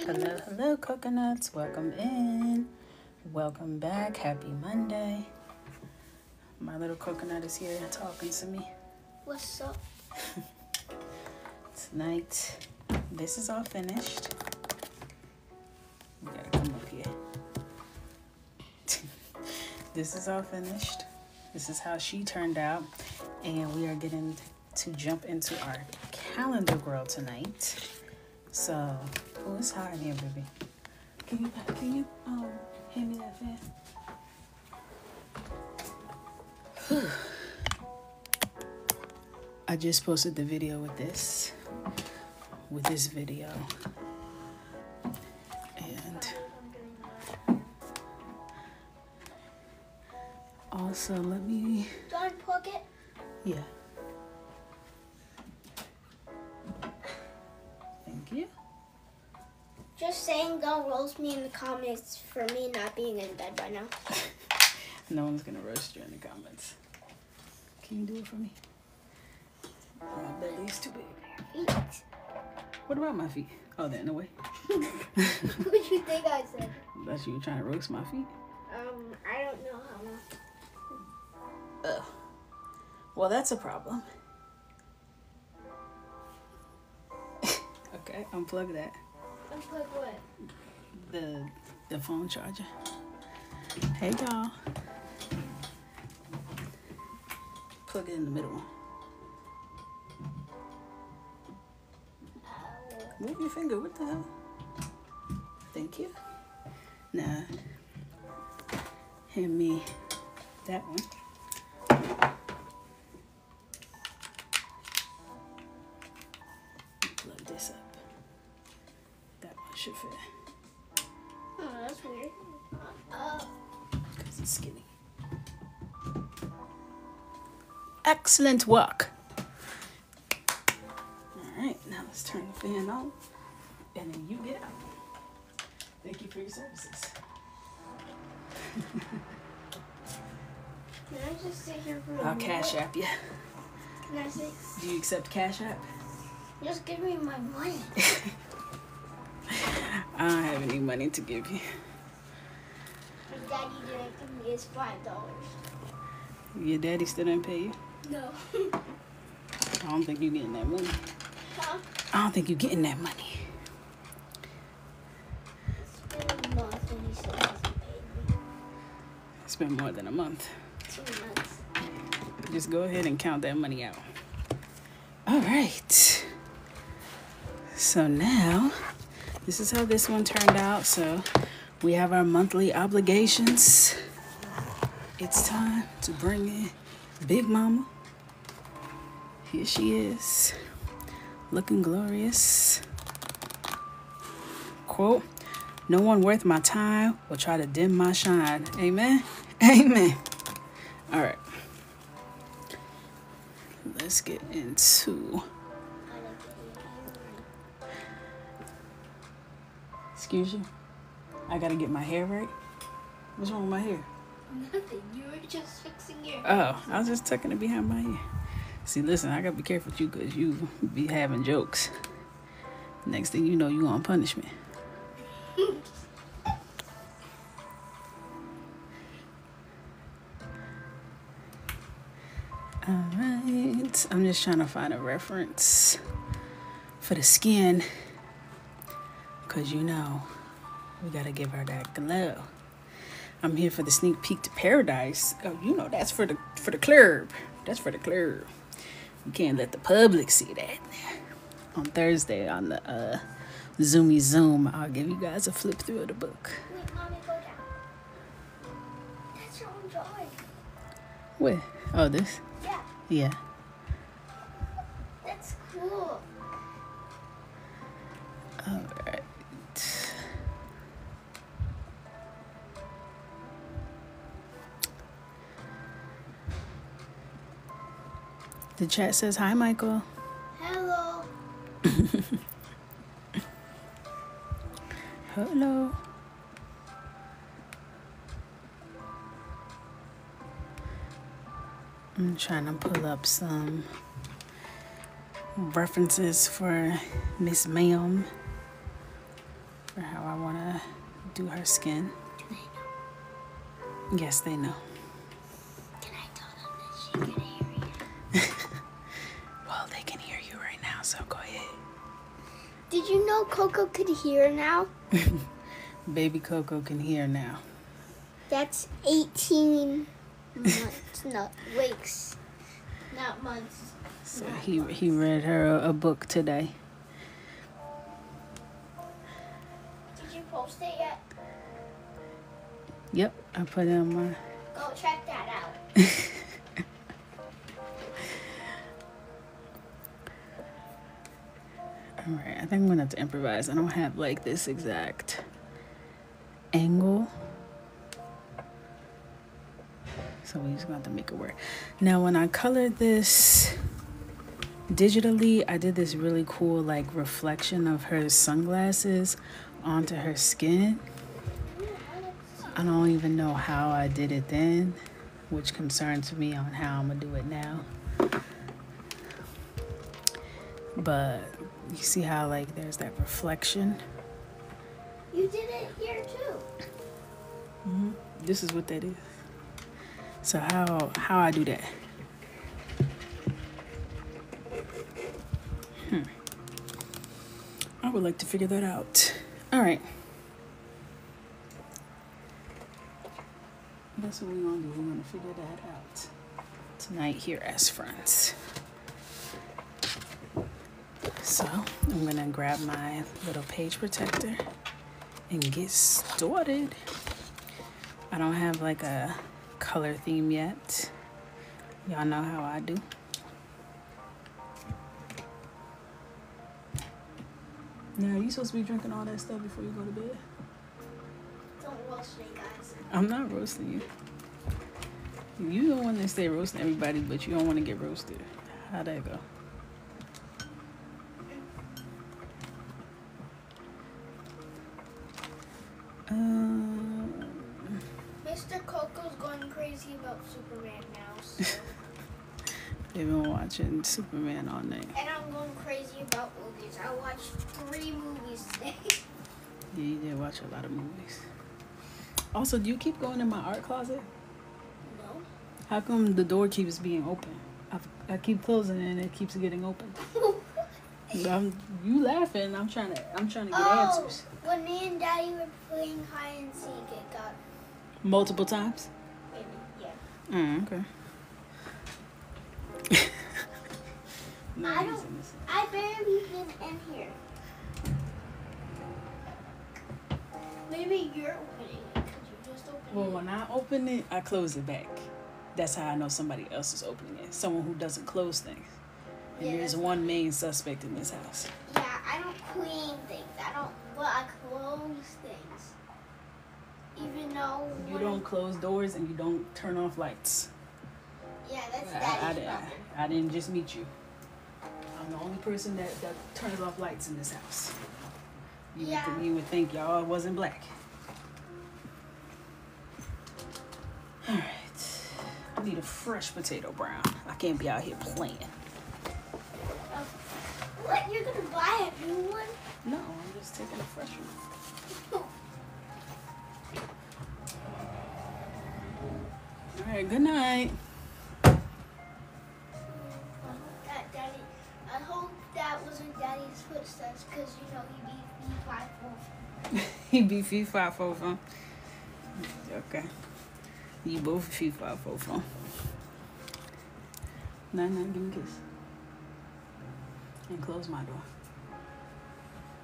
Hello, hello, coconuts. Welcome in. Welcome back. Happy Monday. My little coconut is here talking to me. What's up? Tonight, this is all finished. We gotta come up here. This is all finished. This is how she turned out. And we are getting to jump into our calendar girl tonight. So, oh, it's hot in here, baby. Can you hand me that fan? I just posted the video with this video. And also let me... Do I unplug it? Yeah. Thank you. Just saying, don't roast me in the comments for me not being in bed right now. No one's gonna roast you in the comments. Can you do it for me? My belly's too big. Feet. What about my feet? Oh, they're in the way. What do you think I said? That's you trying to roast my feet? I don't know how much. Ugh. Well, that's a problem. Okay, unplug that. Unplug what? The phone charger. Hey, y'all. Plug it in the middle one. Move your finger. What the hell? Thank you. Now, hand me that one. Plug this up. That one should fit. Oh, that's weird. Because it's skinny. Excellent work. Alright, now let's turn the fan on. And then you get out. Thank you for your services. Can I just sit here for a I'll minute? Cash App you. Can I sit? Do you accept Cash App? Just give me my money. I don't have any money to give you. My daddy didn't give me his $5. Your daddy still didn't pay you? No. I don't think you're getting that money. Huh? I don't think you're getting that money. It's been a month and he still hasn't paid me. It's been more than a month. 2 months. Just go ahead and count that money out. All right. So now, this is how this one turned out. So we have our monthly obligations. It's time to bring in Big Mama. Here she is, looking glorious. Quote, no one worth my time will try to dim my shine. Amen? Amen. All right. Let's get into... Excuse you? I gotta get my hair right? What's wrong with my hair? Nothing. You were just fixing your... Oh, I was just tucking it behind my ear. See, listen, I gotta be careful with you because you be having jokes. Next thing you know, you on punishment. Alright, I'm just trying to find a reference for the skin because you know, we gotta give her that glow. I'm here for the sneak peek to paradise. Oh, you know that's for the club. That's for the club. You can't let the public see that. On Thursday on the Zoomy Zoom, I'll give you guys a flip through of the book. Wait, Mommy, go down. That's your own drawing. Where? Oh, this? Yeah, Yeah. that's cool. All right. The chat says, hi, Michael. Hello. Hello. I'm trying to pull up some references for Miss Ma'am. for how I want to do her skin. Do they know? Yes, they know. Can I tell them that she can hear you? Well, they can hear you right now, so go ahead. Did you know Coco could hear now? Baby Coco can hear now. That's 18 months, not weeks, not months. So not he months. read her a book today. Did you post it yet? Yep, I put it on my... Go check that out. Alright, I think I'm gonna have to improvise. I don't have like this exact angle. So we're just gonna have to make it work. Now when I colored this digitally, I did this really cool like reflection of her sunglasses onto her skin. I don't even know how I did it then, which concerns me on how I'm gonna do it now. But you see how like there's that reflection? You did it here too. This is what that is. So how I do that? I would like to figure that out. All right. That's what we're gonna do. We're gonna figure that out tonight here as friends. So I'm gonna grab my little page protector and get started. I don't have like a color theme yet. Y'all know how I do. Now, are you supposed to be drinking all that stuff before you go to bed? Don't roast me, guys. I'm not roasting you. You don't want to stay roasting everybody, but you don't want to get roasted. How'd that go? Mr. Coco's going crazy about Superman now, so. They've been watching Superman all night. And I'm going crazy about movies. I watched 3 movies today. Yeah, you did watch a lot of movies. Also, do you keep going in my art closet? No. How come the door keeps being open? I keep closing it and it keeps getting open. You laughing? I'm trying to get answers. When me and Daddy were playing hide and seek, it got Multiple times? maybe, yeah. Okay. No, I barely been in here. Maybe you're opening it because you just opened Well, it. when I open it, I close it back. That's how I know somebody else is opening it. Someone who doesn't close things. And Yeah, there's that's one main suspect in this house. Yeah, I don't clean things. I close things. Even though You don't close doors and you don't turn off lights. Yeah, that's Daddy's problem. I didn't just meet you. I'm the only person that turns off lights in this house. You would think y'all wasn't black. All right. I need a fresh potato brown. I can't be out here playing. What? You're gonna buy a new one? No, I'm just taking a fresh one. All right, good night. I hope that wasn't Daddy's footsteps because, you know, he beat me 5-4. He be FIFA fofo. Okay. You both FIFA fofo. Nah, give me a kiss. And close my door.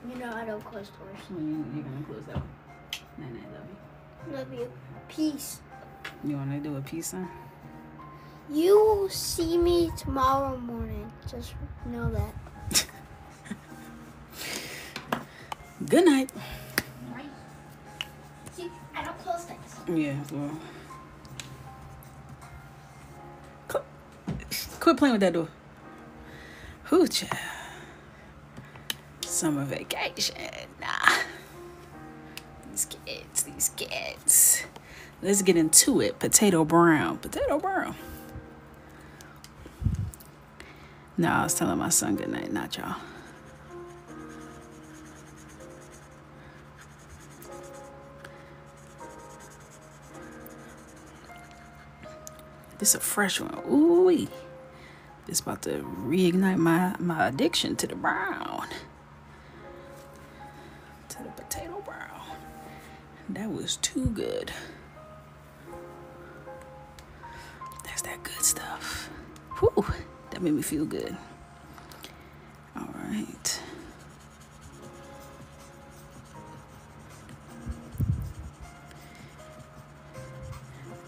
You know I don't close doors. You're gonna close that one. Nah, love you. Love you. Peace. You wanna do a peace sign? You will see me tomorrow morning. Just know that. Good night. See, I don't close things. Yeah, well. Quit playing with that door. Hoocha. Summer vacation. Nah. These kids. Let's get into it. Potato brown. No, I was telling my son good night, not y'all. This a fresh one. Ooh-wee. This about to reignite my addiction to the brown. To the potato brown. That was too good. That's that good stuff. Whew, that made me feel good. All right.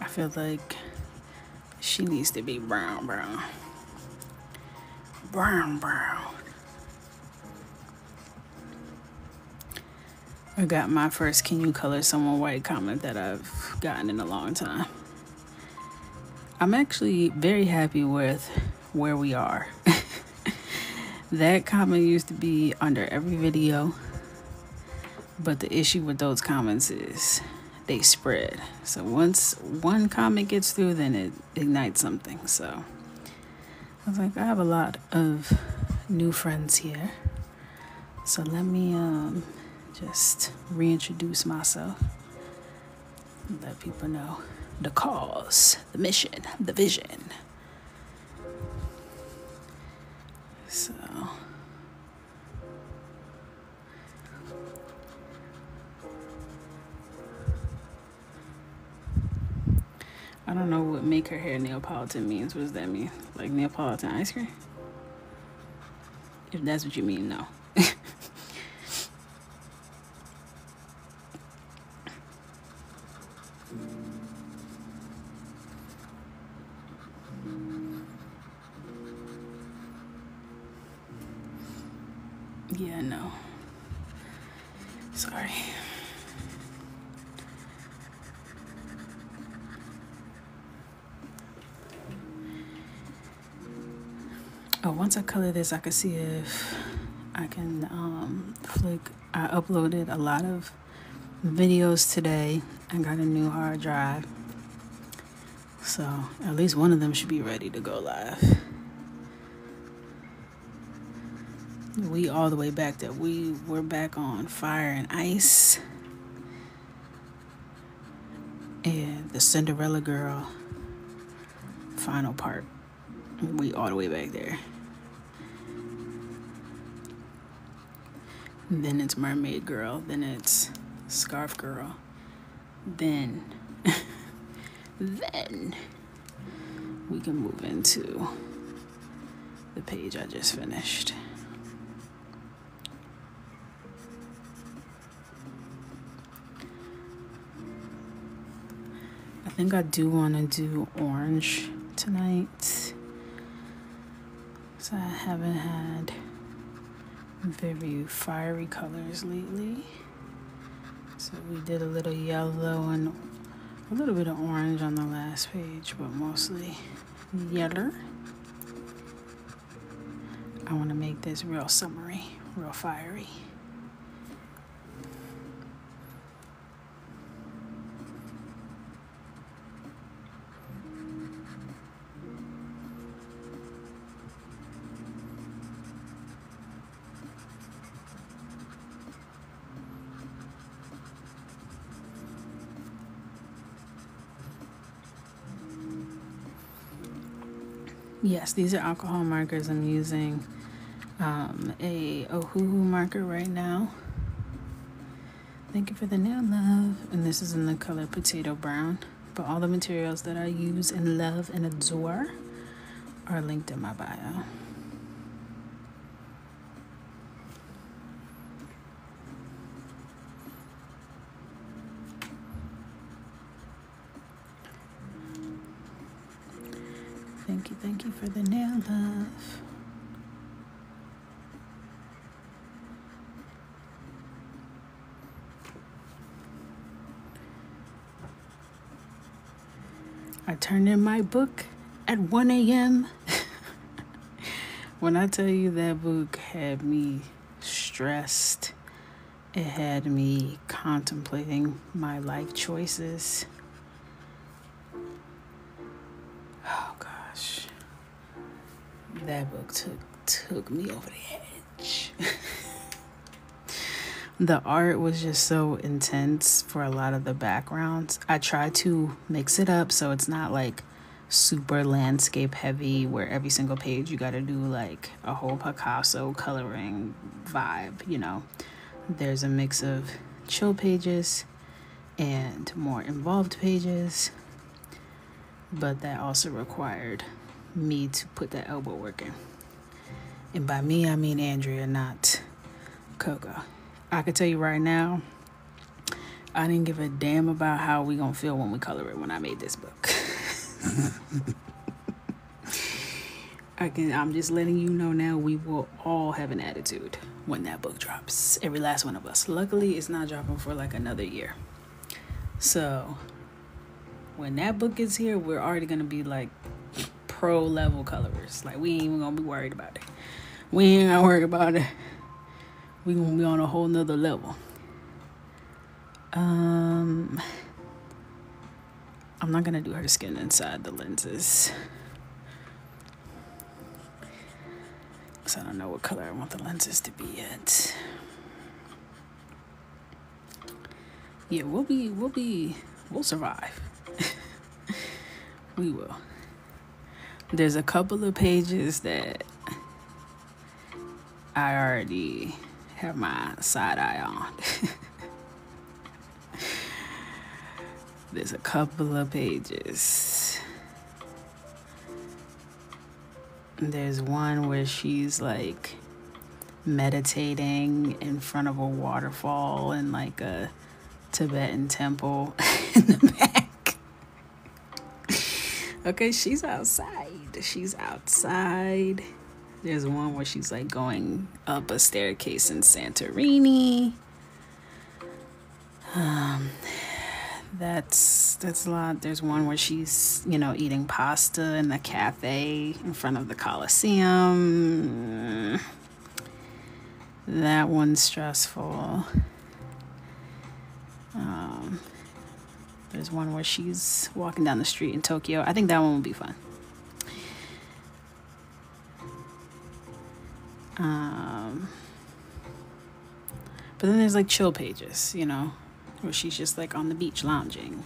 I feel like she needs to be brown. I got my first "Can you color someone white" comment that I've gotten in a long time. I'm actually very happy with where we are. That comment used to be under every video, but the issue with those comments is they spread. So once one comment gets through, then it ignites something. So I was like, I have a lot of new friends here, so let me just reintroduce myself, let people know the cause, the mission, the vision. So I don't know what "make her hair Neapolitan" means. What does that mean? Like Neapolitan ice cream? If that's what you mean, no. Yeah, no. Sorry. Oh, once I color this, I can see if I can flick. I uploaded a lot of videos today. I got a new hard drive, so at least one of them should be ready to go live. We all the way back that we're back on Fire and Ice and the Cinderella Girl final part. We all the way back there. Then it's Mermaid Girl. Then it's Scarf Girl. Then we can move into the page I just finished. I think I do want to do orange tonight. So I haven't had very fiery colors lately. So we did a little yellow and a little bit of orange on the last page, but mostly yellow. I want to make this real summery, real fiery. Yes, these are alcohol markers. I'm using a Ohuhu marker right now. Thank you for the nail, love. And this is in the color Potato Brown. But all the materials that I use and love and adore are linked in my bio. Thank you for the nail, love. I turned in my book at 1 a.m. When I tell you that book had me stressed, it had me contemplating my life choices. Oh gosh, that book took me over the edge. The art was just so intense for a lot of the backgrounds. I tried to mix it up so it's not like super landscape heavy where every single page you got to do like a whole Picasso coloring vibe, you know. There's a mix of chill pages and more involved pages, but that also required me to put that elbow work in. And by me, I mean Andrea, not Coco. I could tell you right now, I didn't give a damn about how we gonna feel when we color it when I made this book. I'm just letting you know now, we will all have an attitude when that book drops. Every last one of us. Luckily, it's not dropping for like another year. So when that book is here, we're already gonna be like pro level colorers. Like, we ain't even gonna be worried about it. We ain't gonna worry about it. We gonna be on a whole nother level. I'm not gonna do her skin inside the lenses, because I don't know what color I want the lenses to be yet. Yeah, we'll survive. We will. There's a couple of pages that I already have my side eye on. There's a couple of pages. There's one where she's like meditating in front of a waterfall in like a Tibetan temple in the back. Okay, she's outside. There's one where she's like going up a staircase in Santorini. That's a lot. There's one where she's, eating pasta in a cafe in front of the Coliseum. That one's stressful. There's one where she's walking down the street in Tokyo. I think that one will be fun. But then there's like chill pages, where she's just like on the beach lounging.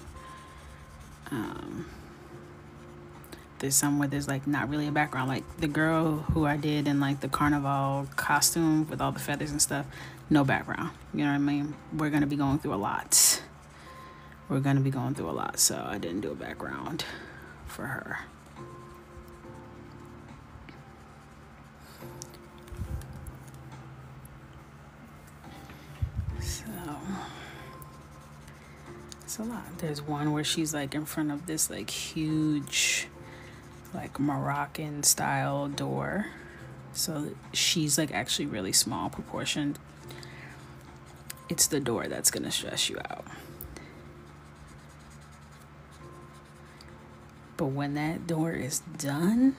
There's some where there's like not really a background, like the girl who I did in like the carnival costume with all the feathers and stuff, no background. You know what I mean? We're gonna be going through a lot, so I didn't do a background for her. So it's a lot. There's one where she's like in front of this like huge like Moroccan style door. So she's like actually really small proportioned. It's the door that's gonna stress you out. But when that door is done,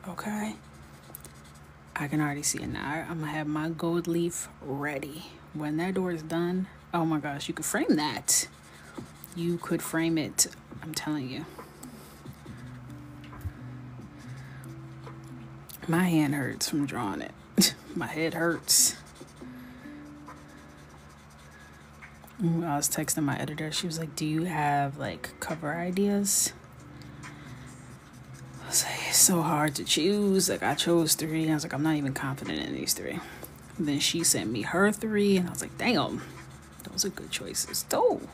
okay, I can already see it now. I'm gonna have my gold leaf ready. When that door is done, oh my gosh, you could frame that. You could frame it, I'm telling you. My hand hurts from drawing it. My head hurts. I was texting my editor. She was like, do you have like cover ideas? I was like, it's so hard to choose. Like, I chose 3. I was like, I'm not even confident in these 3. And then she sent me her 3. And I was like, damn, those are good choices. Dope.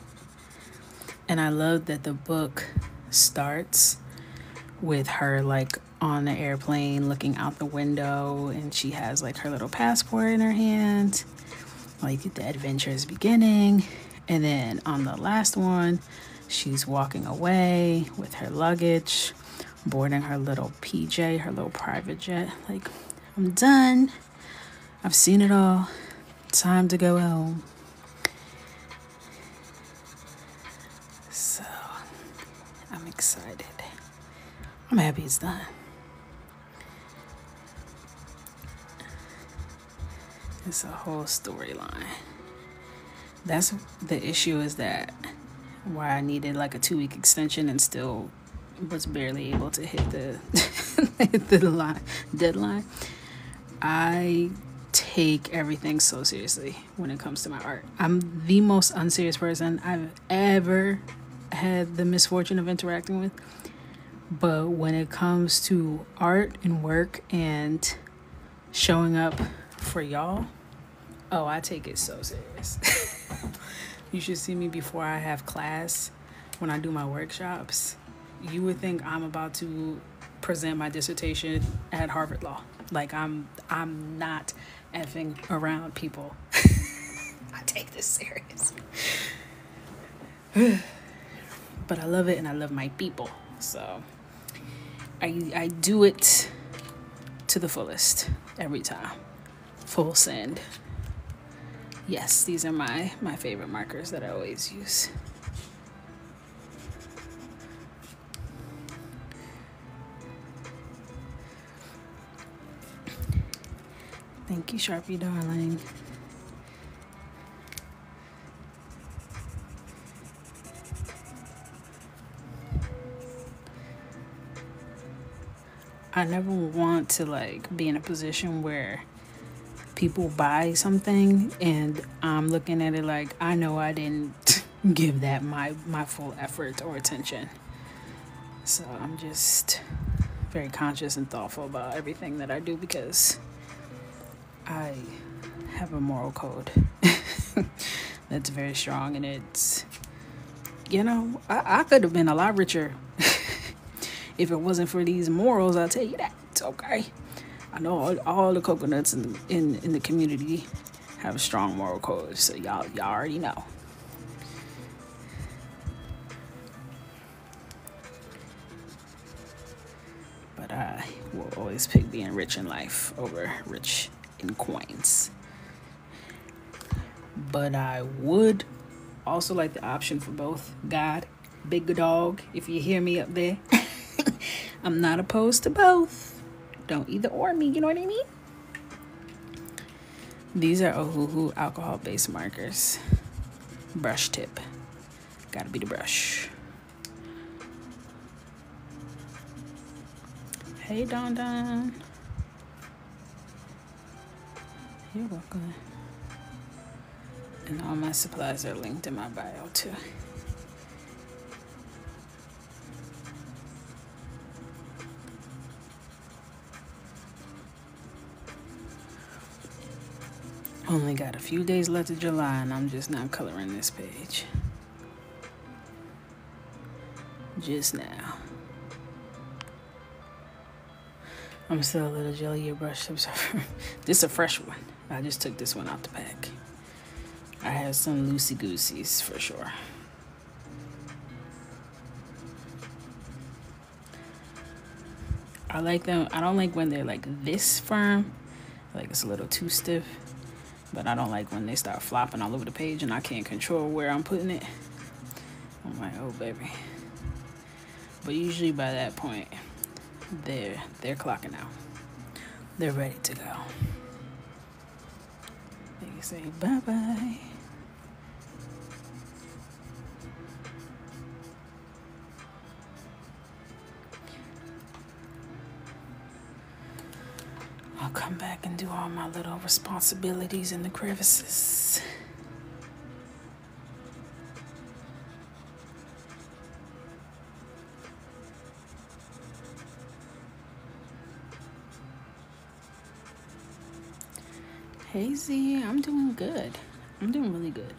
And I love that the book starts with her like on the airplane looking out the window, and she has like her little passport in her hand, like the adventure is beginning. And then on the last one, she's walking away with her luggage, boarding her little PJ, her little private jet. Like, I'm done, I've seen it all, time to go home. So I'm excited. I'm happy it's done. It's a whole storyline. That's the issue, is that why I needed like a 2-week extension and still was barely able to hit the deadline. I take everything so seriously when it comes to my art. I'm the most unserious person I've ever had the misfortune of interacting with. But when it comes to art and work and showing up for y'all, oh, I take it so serious. You should see me before I have class when I do my workshops. You would think I'm about to present my dissertation at Harvard Law. Like I'm not effing around, people. I take this serious. But I love it and I love my people. So I do it to the fullest every time. Full send. Yes, these are my favorite markers that I always use. Thank you, Sharpie darling. I never want to like be in a position where people buy something and I'm looking at it like I know I didn't give that my full effort or attention. So I'm just very conscious and thoughtful about everything that I do because I have a moral code that's very strong, and it's, I could have been a lot richer if it wasn't for these morals. I'll tell you that. It's okay. I know all the coconuts in the community have a strong moral code, so y'all already know. But I will always pick being rich in life over rich in coins. But I would also like the option for both. God, big dog, if you hear me up there, I'm not opposed to both. Don't either or me, you know what I mean? These are Ohuhu alcohol-based markers. Brush tip. Gotta be the brush. Hey, Don Don. You're welcome. And all my supplies are linked in my bio, too. Only got a few days left of July, and I'm just now coloring this page. Just now. I'm still a little jelly of brush tips. This is a fresh one. I just took this one out the pack. I have some loosey-gooseys for sure. I like them. I don't like when they're like this firm. Like it's a little too stiff. But I don't like when they start flopping all over the page and I can't control where I'm putting it. I'm like, oh baby. But usually by that point, they're clocking out. They're ready to go. They say bye-bye. I'll come back and do all my little responsibilities in the crevices. Hey Z, I'm doing good. I'm doing really good.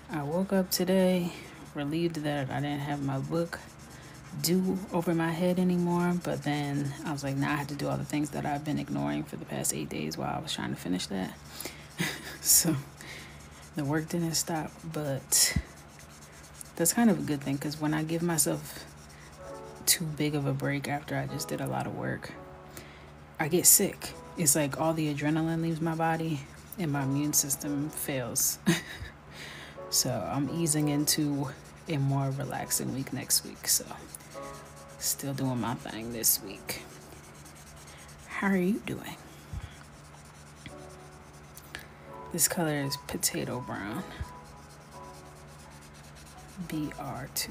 I woke up today relieved that I didn't have my book due over my head anymore, but then I was like, nah, I have to do all the things that I've been ignoring for the past 8 days while I was trying to finish that. So the work didn't stop, but that's kind of a good thing, because when I give myself too big of a break after I just did a lot of work, I get sick. It's like all the adrenaline leaves my body and my immune system fails. So I'm easing into a more relaxing week next week. So still doing my thing this week. How are you doing? This color is potato brown. BR2.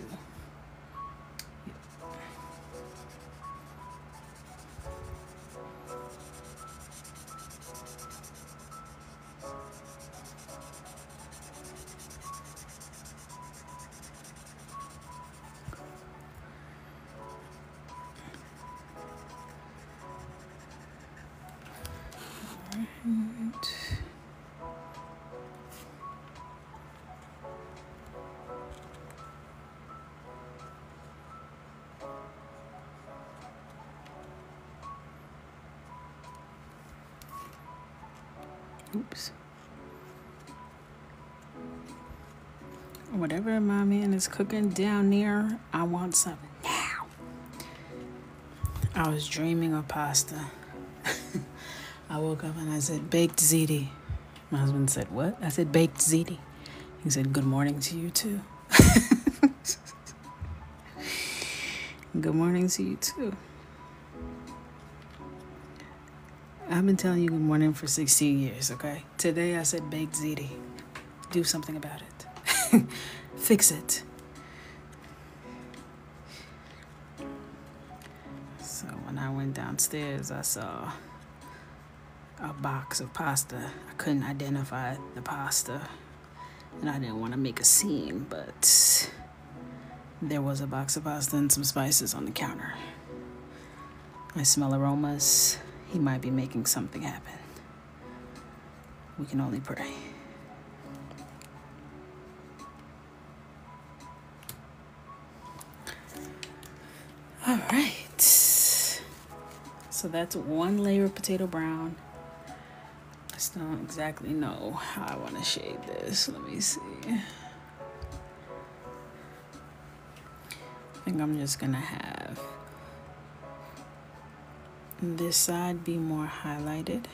Oops. Whatever my man is cooking down there, I want some now. I was dreaming of pasta. I woke up and I said, baked ziti. My husband said, what? I said, baked ziti. He said, good morning to you too. Good morning to you too. I've been telling you good morning for 16 years, okay? Today I said baked ziti. Do something about it. Fix it. So when I went downstairs, I saw a box of pasta. I couldn't identify the pasta, and I didn't want to make a scene, but there was a box of pasta and some spices on the counter. I smell aromas. He might be making something happen. We can only pray. All right. So that's one layer of potato brown. I still don't exactly know how I want to shade this. Let me see. I think I'm just going to have this side be more highlighted.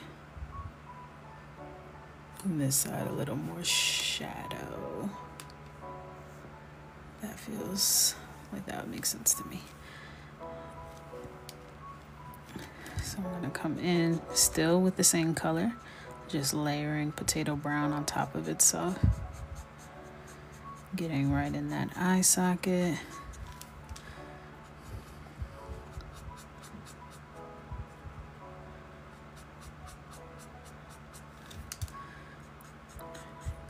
And this side a little more shadow. That feels like that would make sense to me. So I'm gonna come in still with the same color, just layering potato brown on top of itself. Getting right in that eye socket.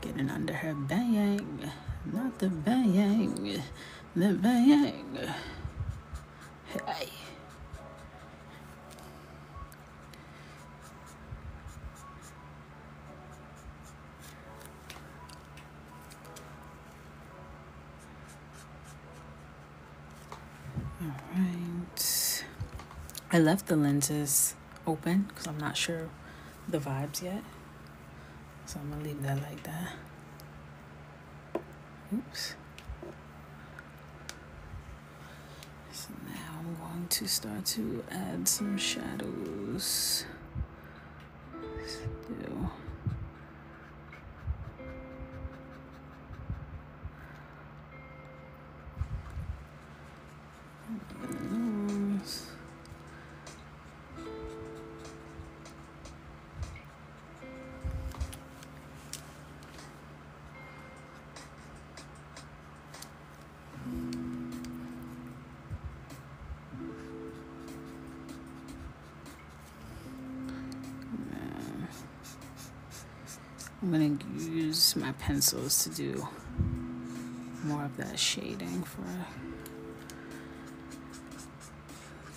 Getting under her bang, not the bang, the bang. Hey. Alright. I left the lenses open because I'm not sure the vibes yet. So I'm going to leave that like that. Oops. So now I'm going to start to add some shadows. Still. I'm going to use my pencils to do more of that shading for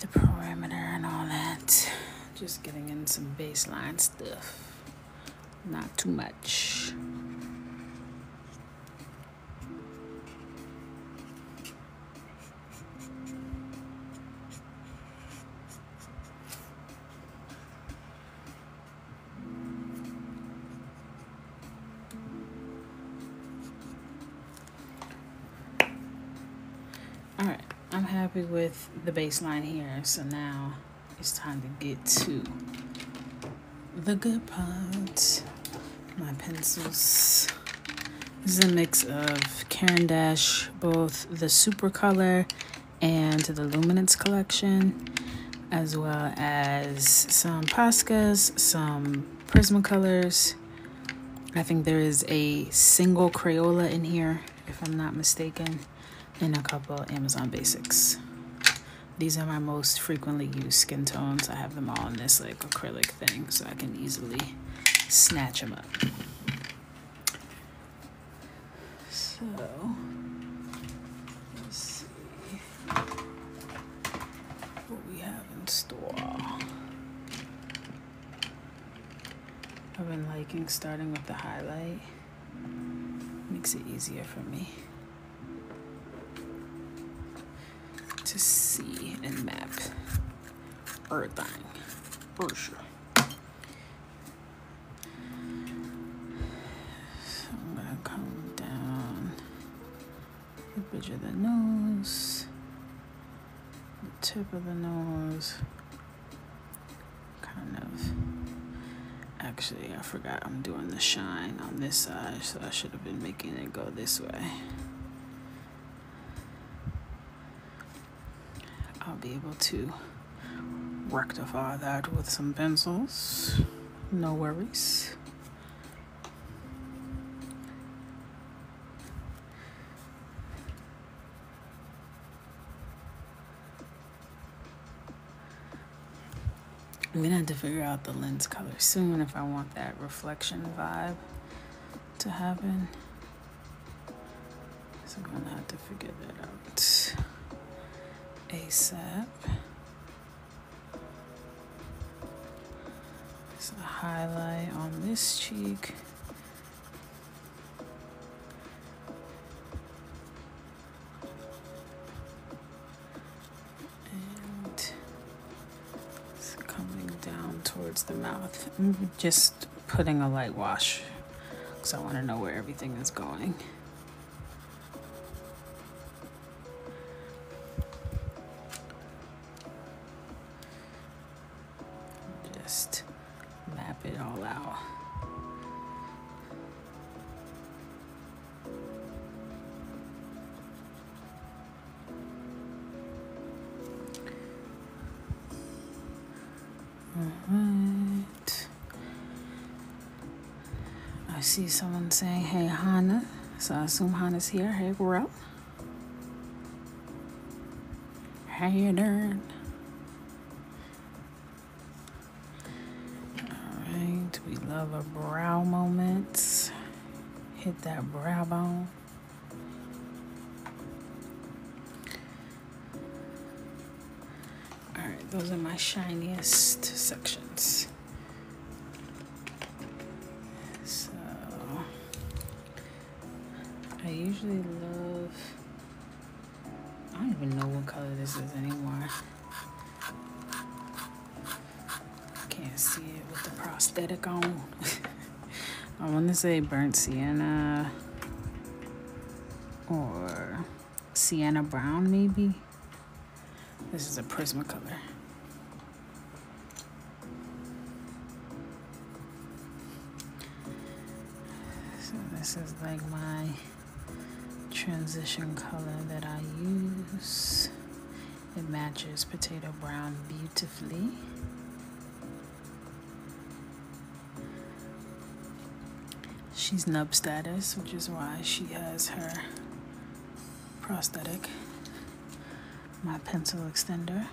the perimeter and all that. Just getting in some baseline stuff. Not too much. Alright, I'm happy with the baseline here, so now it's time to get to the good part. My pencils. This is a mix of Caran d'Ache, both the Super Color and the Luminance collection, as well as some Poscas, some Prismacolors. I think there is a single Crayola in here, if I'm not mistaken, and a couple Amazon Basics. These are my most frequently used skin tones. I have them all in this like acrylic thing, so I can easily snatch them up. So, let's see what we have in store. I've been liking starting with the highlight. Makes it easier for me to see and map everything. For sure. So I'm gonna come down the bridge of the nose, the tip of the nose, kind of. Actually, I forgot I'm doing the shine on this side, so I should have been making it go this way. I'll be able to rectify that with some pencils. No worries. I'm gonna have to figure out the lens color soon if I want that reflection vibe to happen. So I'm gonna have to figure that out ASAP. So a highlight on this cheek. Towards the mouth. I'm just putting a light wash because I want to know where everything is going. Just map it all out. Alright. I see someone saying, hey, Hannah. So I assume Hannah's here. Hey, girl. How you doing? Alright. We love a brow moment. Hit that brow bone. Alright, those are my shiniest sections. So, I usually love, I don't even know what color this is anymore. Can't see it with the prosthetic on. I want to say burnt sienna or sienna brown maybe. This is a Prismacolor. So this is like my transition color that I use. It matches potato brown beautifully. She's nub status, which is why she has her prosthetic. My pencil extender.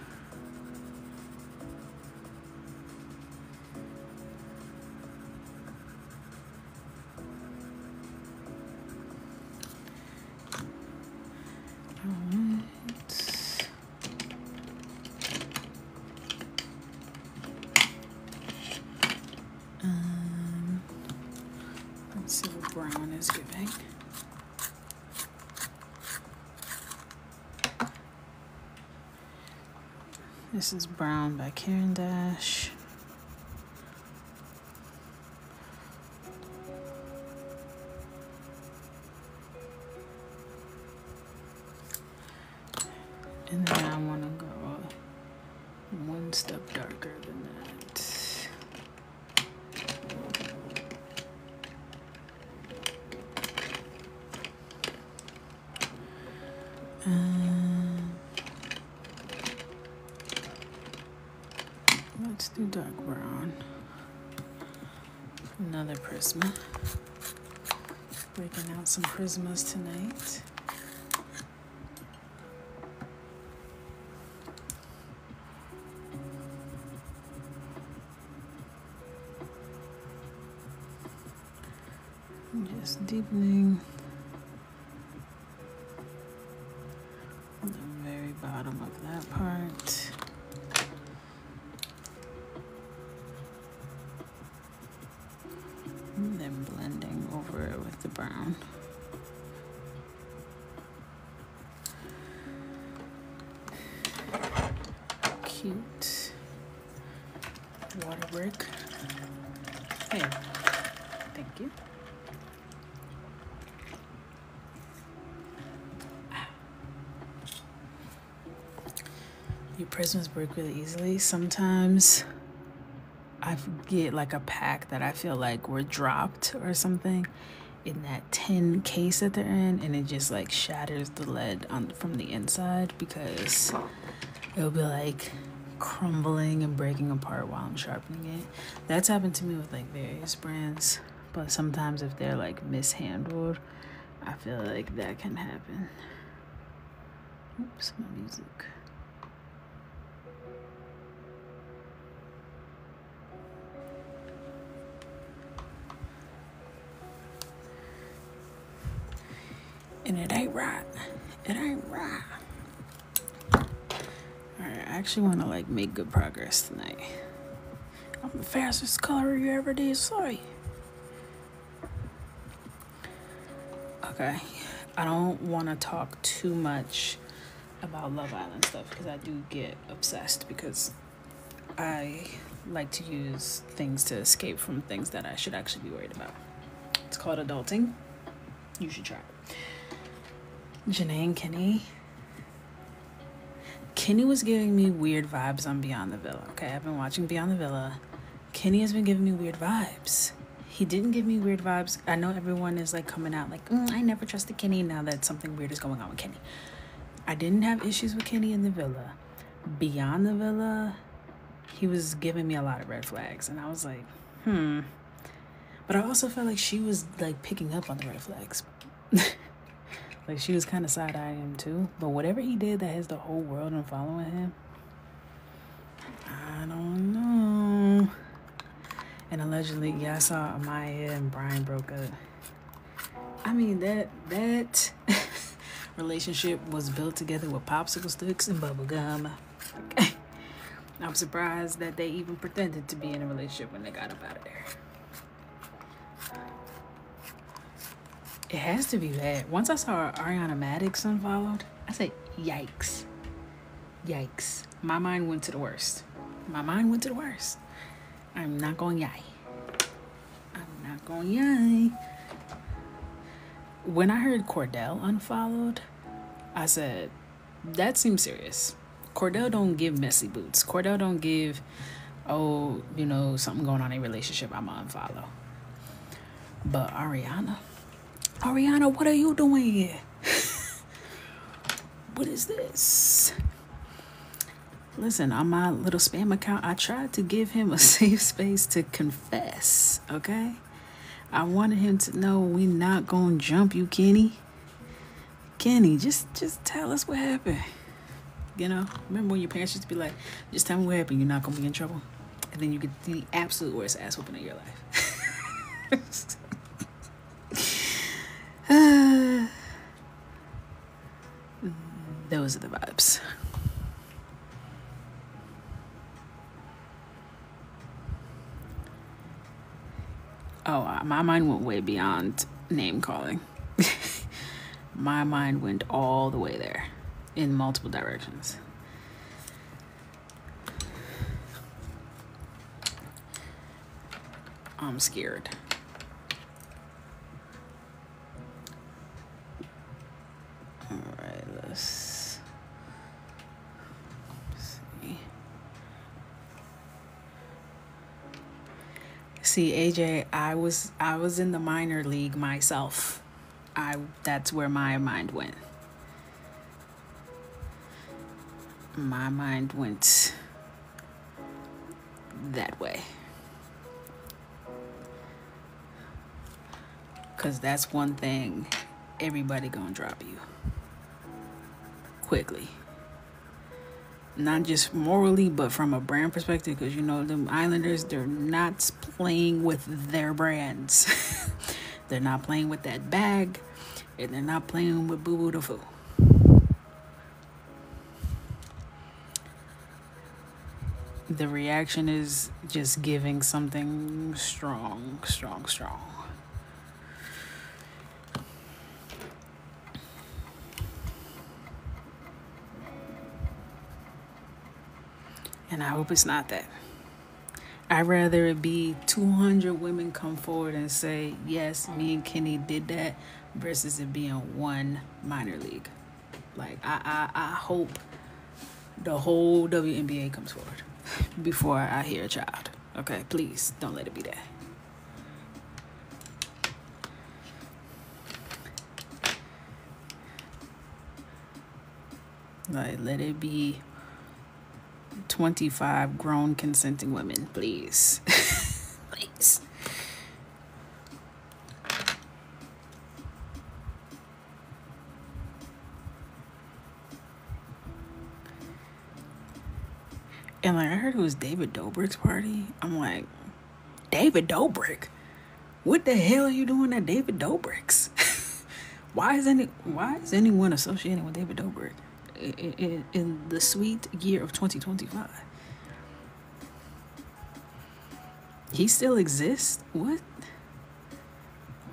Let's see what brown is giving. This is Brown by Karen Dash. And then I want to go one step darker than that. Let's do dark brown. Another Prisma. Breaking out some Prismas tonight. Just deepening the very bottom of that part. then blending over it with the brown. Cute. Water break. Hey, thank you. Your prisms break really easily. Sometimes I get like a pack that I feel like were dropped or something in that tin case that they're in, and it just like shatters the lead from the inside, because it'll be like crumbling and breaking apart while I'm sharpening it. That's happened to me with like various brands, but sometimes if they're like mishandled, I feel like that can happen. Oops, my music. And it ain't right. It ain't right. Alright, I actually want to like make good progress tonight. I'm the fastest color you ever did, sorry. Okay, I don't want to talk too much about Love Island stuff because I do get obsessed, because I like to use things to escape from things that I should actually be worried about. It's called adulting. You should try it. Janae and Kenny. Kenny was giving me weird vibes on Beyond the Villa. Okay, I've been watching Beyond the Villa. Kenny has been giving me weird vibes. He didn't give me weird vibes. I know everyone is like coming out like, I never trusted Kenny now that something weird is going on with Kenny. I didn't have issues with Kenny in the villa. Beyond the Villa, he was giving me a lot of red flags. And I was like, But I also felt like she was like picking up on the red flags. Like she was kind of side-eyeing him too. But whatever he did that has the whole world unfollowing him, I don't know. And allegedly, yeah, I saw Amaya and Brian broke up. I mean, that relationship was built together with popsicle sticks and bubble gum. I'm surprised that they even pretended to be in a relationship when they got up out of there. It has to be bad. Once I saw Ariana Madix unfollowed, I said, yikes. Yikes. My mind went to the worst. I'm not going yay. When I heard Cordell unfollowed, I said, that seems serious. Cordell don't give messy boots. Cordell don't give, something going on in a relationship, I'm gonna unfollow. But Ariana, what are you doing here? What is this? Listen, on my little spam account, I tried to give him a safe space to confess, okay? I wanted him to know we not gonna jump you, Kenny. Kenny, just tell us what happened. You know, remember when your parents used to be like, just tell me what happened, you're not gonna be in trouble? And then you get the absolute worst ass whooping of your life. Those are the vibes. Oh, my mind went way beyond name calling. My mind went all the way there in multiple directions. I'm scared. All right, let's see. See, AJ, I was in the minor league myself. That's where my mind went. My mind went that way. Because that's one thing everybody gonna drop you quickly. Not just morally, but from a brand perspective, because them Islanders, they're not playing with their brands. They're not playing with that bag, and they're not playing with Boo Boo the Foo. The reaction is just giving something strong. And I hope it's not that. I'd rather it be 200 women come forward and say, yes, me and Kenny did that, versus it being one minor league. Like, I hope the whole WNBA comes forward before I hear a child. Okay, please don't let it be that. Like, let it be 25 grown consenting women, please. Please. And like, I heard it was David Dobrik's party. I'm like, David Dobrik? What the hell are you doing at David Dobrik's? Why is anyone associating with David Dobrik in the sweet year of 2025? He still exists? What?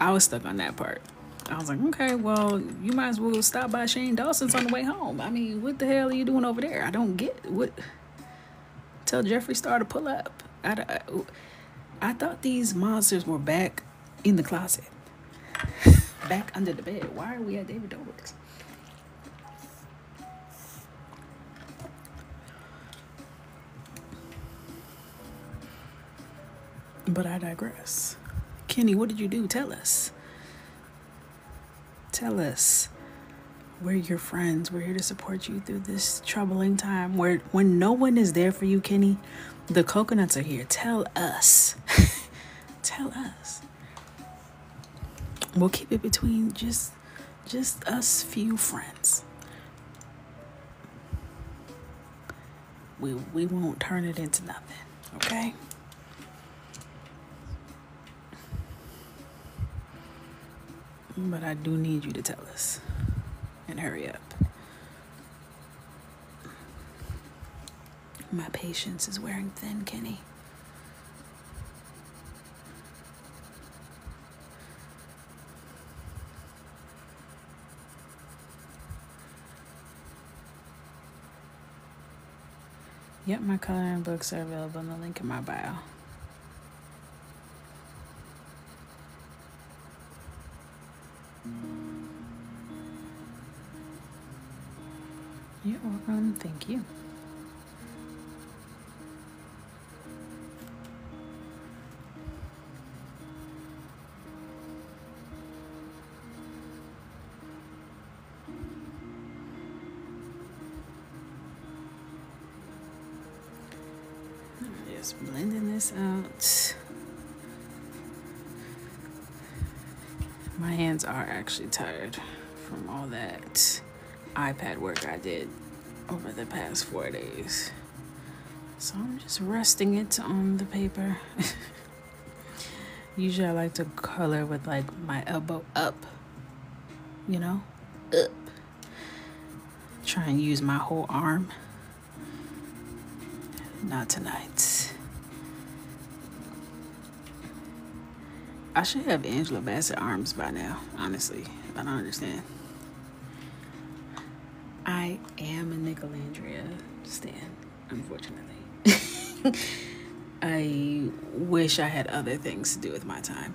I was stuck on that part. I was like, okay, well, you might as well stop by Shane Dawson's on the way home. I mean, what the hell are you doing over there? I don't get what. Tell Jeffree Star to pull up. I thought these monsters were back in the closet, back under the bed. Why are we at David Dobrik's? But I digress. Kenny, what did you do? Tell us. Tell us. We're your friends. We're here to support you through this troubling time. When no one is there for you, Kenny, the coconuts are here. Tell us. Tell us. We'll keep it between just us few friends. We won't turn it into nothing, okay? But I do need you to tell us. And hurry up. My patience is wearing thin, Kenny. Yep, my coloring books are available in the link in my bio. You're welcome. Thank you. Just blending this out. My hands are actually tired from all that iPad work I did over the past 4 days. So I'm just resting it on the paper. Usually I like to color with like my elbow up, you know, up. Try and use my whole arm. Not tonight. I should have Angela Bassett arms by now, honestly. I don't understand. I am a Nicolandria stan, unfortunately. I wish I had other things to do with my time.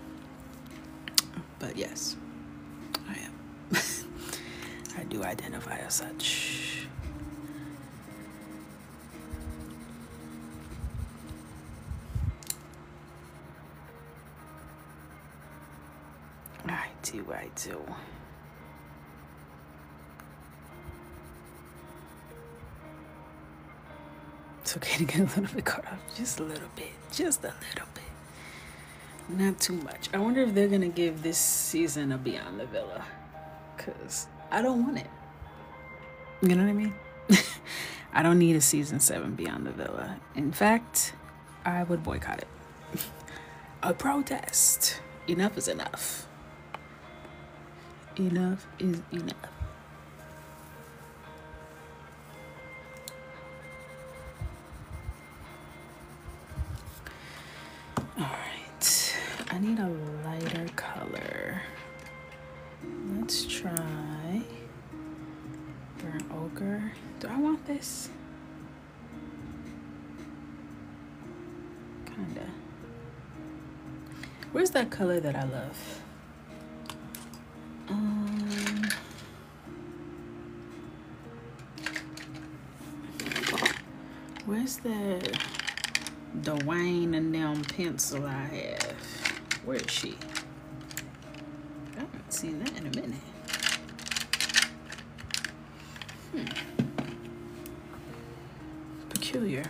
But yes, I am. I do identify as such. I do. It's okay to get a little bit caught up. Just a little bit. Just a little bit. Not too much. I wonder if they're going to give this season a Beyond the Villa. Because I don't want it. You know what I mean? I don't need a season 7 Beyond the Villa. In fact, I would boycott it. A protest. Enough is enough. Enough is enough. Alright. I need a lighter color. Let's try burnt ochre. Do I want this? Where's that color that I love? Where's that Dwayne and them pencil I have? Where is she? I haven't seen that in a minute. Peculiar.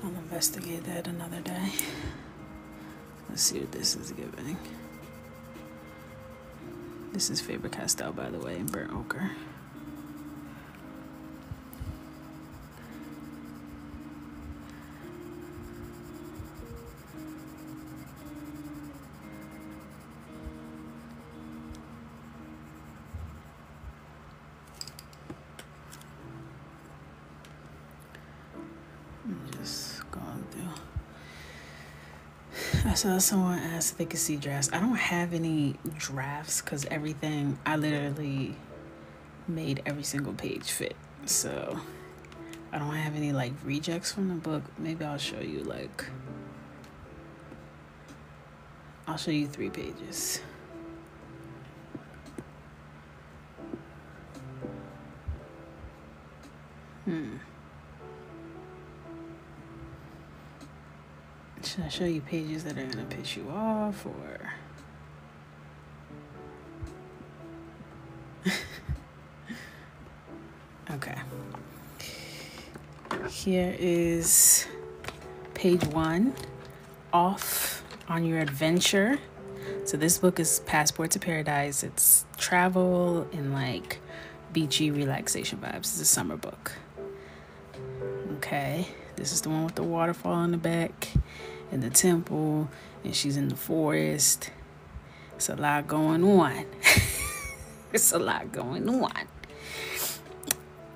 I'll investigate that another day. Let's see what this is giving. This is Faber-Castell, by the way, in burnt ochre. I'm just going through. I saw someone ask if they could see drafts. I don't have any drafts because everything, I literally made every single page fit. So I don't have any like rejects from the book. Maybe I'll show you I'll show you 3 pages. Should I show you pages that are gonna piss you off or? Okay. Here is page 1, Off on Your Adventure. So this book is Passport to Paradise. It's travel and like beachy relaxation vibes. It's a summer book. Okay. This is the one with the waterfall in the back and the temple, and she's in the forest. It's a lot going on. It's a lot going on.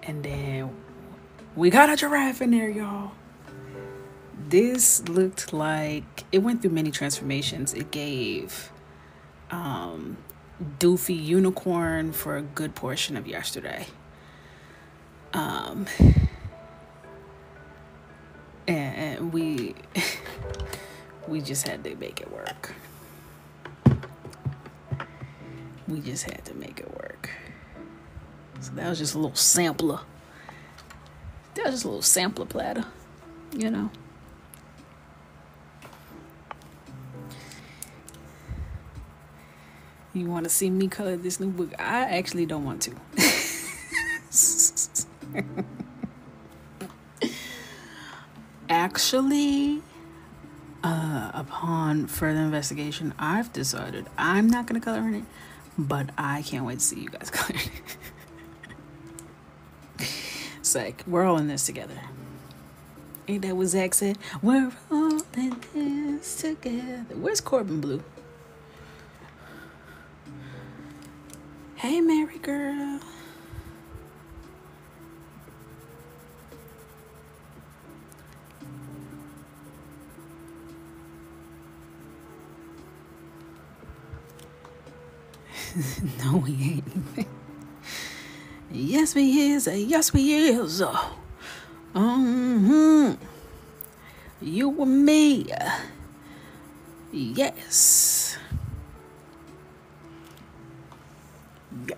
And then we got a giraffe in there, y'all. This looked like it went through many transformations. It gave doofy unicorn for a good portion of yesterday. And we just had to make it work. We just had to make it work. So that was just a little sampler. That was just a little sampler platter, you know. You want to see me color this new book? I actually don't want to. Actually, upon further investigation, I've decided I'm not going to color in it, but I can't wait to see you guys color it. It's like, we're all in this together. Ain't that what Zach said? We're all in this together. Where's Corbin Blue? Hey, Mary girl. No, we ain't. Yes, we is. Yes, we is. You and me. Yes.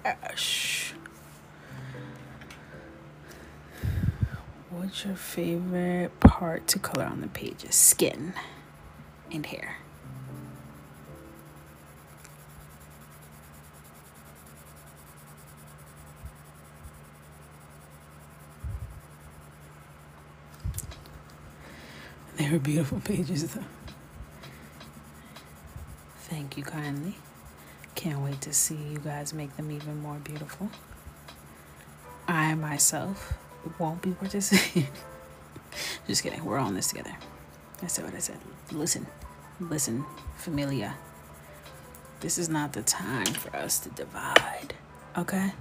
Yes. What's your favorite part to color on the pages? Skin and hair. They were beautiful pages, though. Thank you kindly. Can't wait to see you guys make them even more beautiful. I myself won't be participating. Just kidding. We're all in this together. That's what I said. Listen, familia. This is not the time for us to divide. Okay?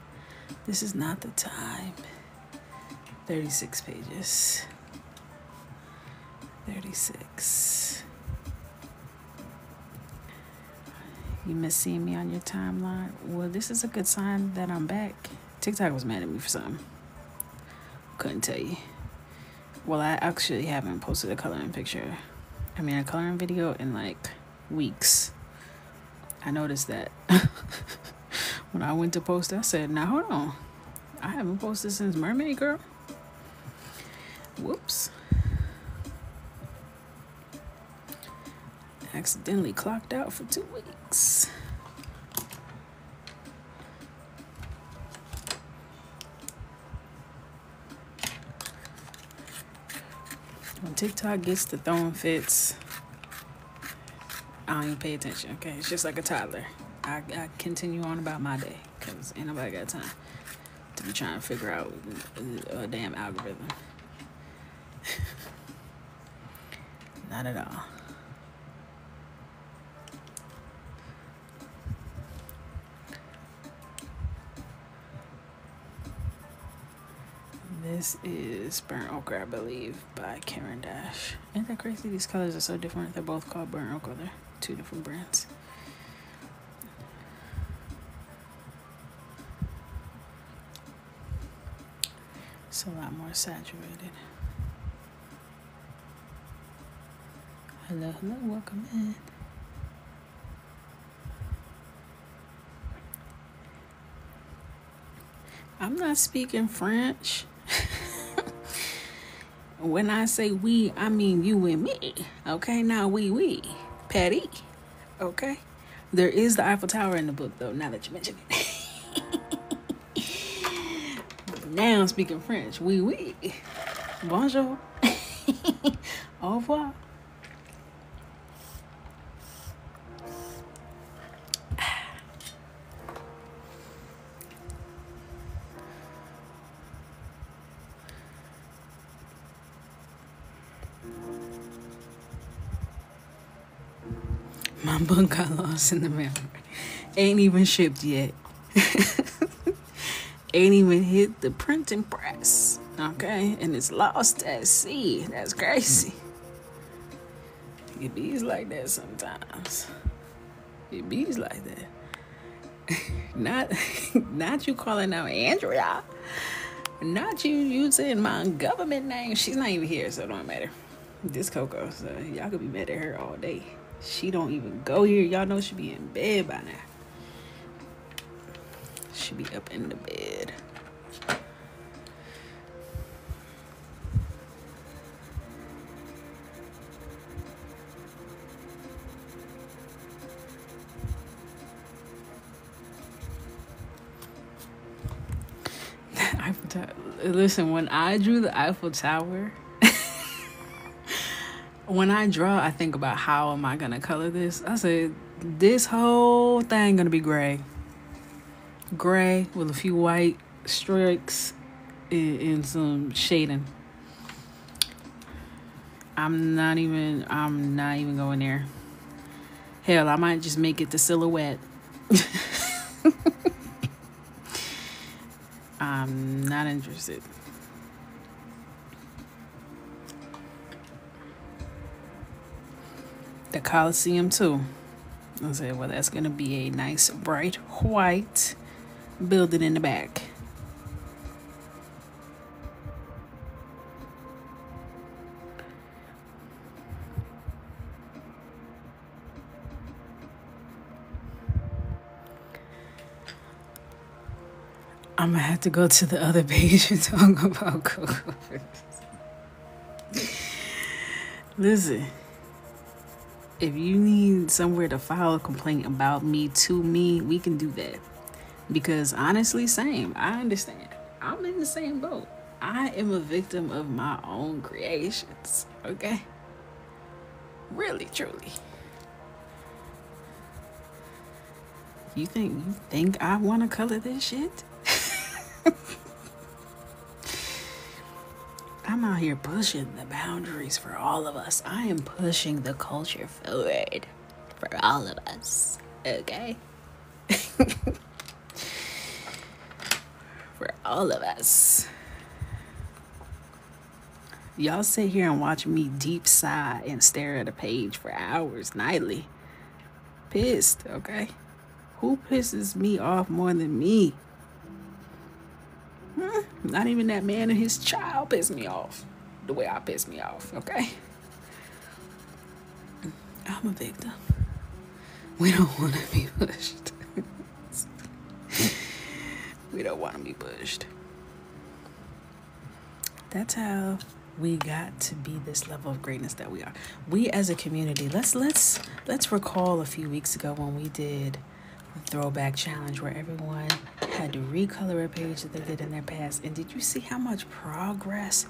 This is not the time. 36 pages. 36. You miss seeing me on your timeline? Well, this is a good sign that I'm back. TikTok was mad at me for something. Couldn't tell you. Well, I actually haven't posted a coloring video in like weeks. I noticed that when I went to post, I said, now hold on. I haven't posted since Mermaid Girl. Whoops. Accidentally clocked out for 2 weeks. When TikTok gets to throwing fits, I don't even pay attention, okay? It's just like a toddler. I continue on about my day because ain't nobody got time to be trying to figure out a damn algorithm. Not at all. This is Burnt Ochre, I believe, by Karen Dash. Ain't that crazy? These colors are so different. They're both called Burnt Ochre. They're 2 different brands. It's a lot more saturated. Hello, welcome in. I'm not speaking French. When I say we, I mean you and me. Okay, now we. Patty. Okay? There is the Eiffel Tower in the book, though, now that you mention it. Now I'm speaking French. Oui. Bonjour. Au revoir. My book got lost in the mail. Ain't even shipped yet. Ain't even hit the printing press. Okay? And it's lost at sea. That's crazy. It bees like that sometimes. It bees like that. Not you calling out Andrea. Not you using my government name. She's not even here, so it don't matter. This Coco, so y'all could be mad at her all day. She don't even go here. Y'all know she be in bed by now. She be up in the bed. The Eiffel Tower. Listen, when I drew the Eiffel Tower, when I draw, I think about how am I going to color this. I said, this whole thing going to be gray. Gray with a few white streaks and some shading. I'm not even going there. Hell, I might just make it the silhouette. I'm not interested. The Coliseum too. I said, well, that's gonna be a nice bright white building in the back. I'm gonna have to go to the other page and talk about Coco. Listen. If you need somewhere to file a complaint about me to me, we can do that. Because honestly, same. I understand. I'm in the same boat. I am a victim of my own creations. Okay? Really, truly. You think I want to color this shit? I'm out here pushing the boundaries for all of us. I am pushing the culture forward for all of us. Okay? For all of us. Y'all sit here and watch me deep sigh and stare at a page for hours nightly. Pissed, okay? Who pisses me off more than me? Not even that man and his child piss me off. the way I piss me off, okay? I'm a victim. We don't want to be pushed. We don't want to be pushed. That's how we got to be this level of greatness that we are. We as a community, let's recall a few weeks ago when we did the throwback challenge where everyone had to recolor a page that they did in their past. And did you see how much progress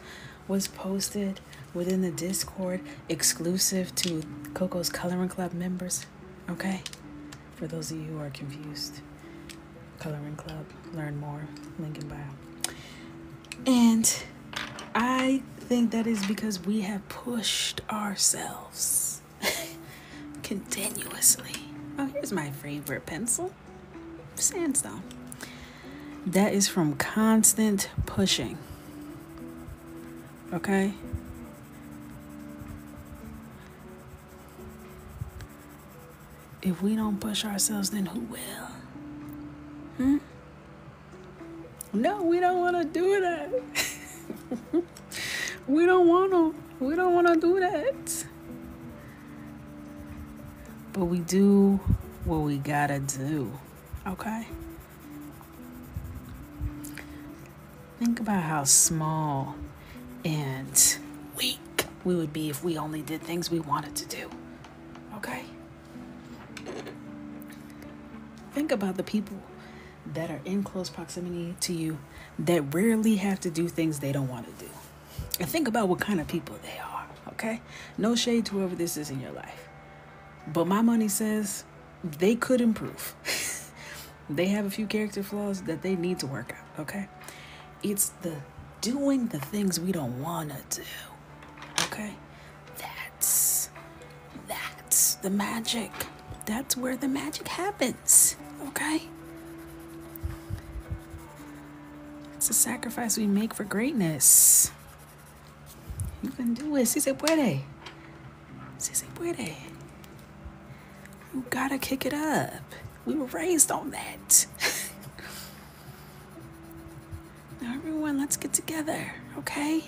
was posted within the Discord exclusive to Coco's Coloring Club members? Okay? For those of you who are confused, Coloring Club, learn more, link in bio. And I think that is because we have pushed ourselves continuously. Oh, here's my favorite pencil, sandstone. That is from constant pushing. Okay? If we don't push ourselves, then who will? No, we don't want to do that. We don't want to do that. But we do what we gotta do. Okay? Think about how small and weak we would be if we only did things we wanted to do. Okay? Think about the people that are in close proximity to you that rarely have to do things they don't want to do. And think about what kind of people they are, okay? No shade to whoever this is in your life. But my money says they could improve. They have a few character flaws that they need to work out, okay? It's the doing the things we don't want to do, okay? That's the magic. That's where the magic happens, okay? It's a sacrifice we make for greatness. You can do it. Si se puede. Si se puede. You gotta kick it up. We were raised on that. Now, everyone, let's get together, okay?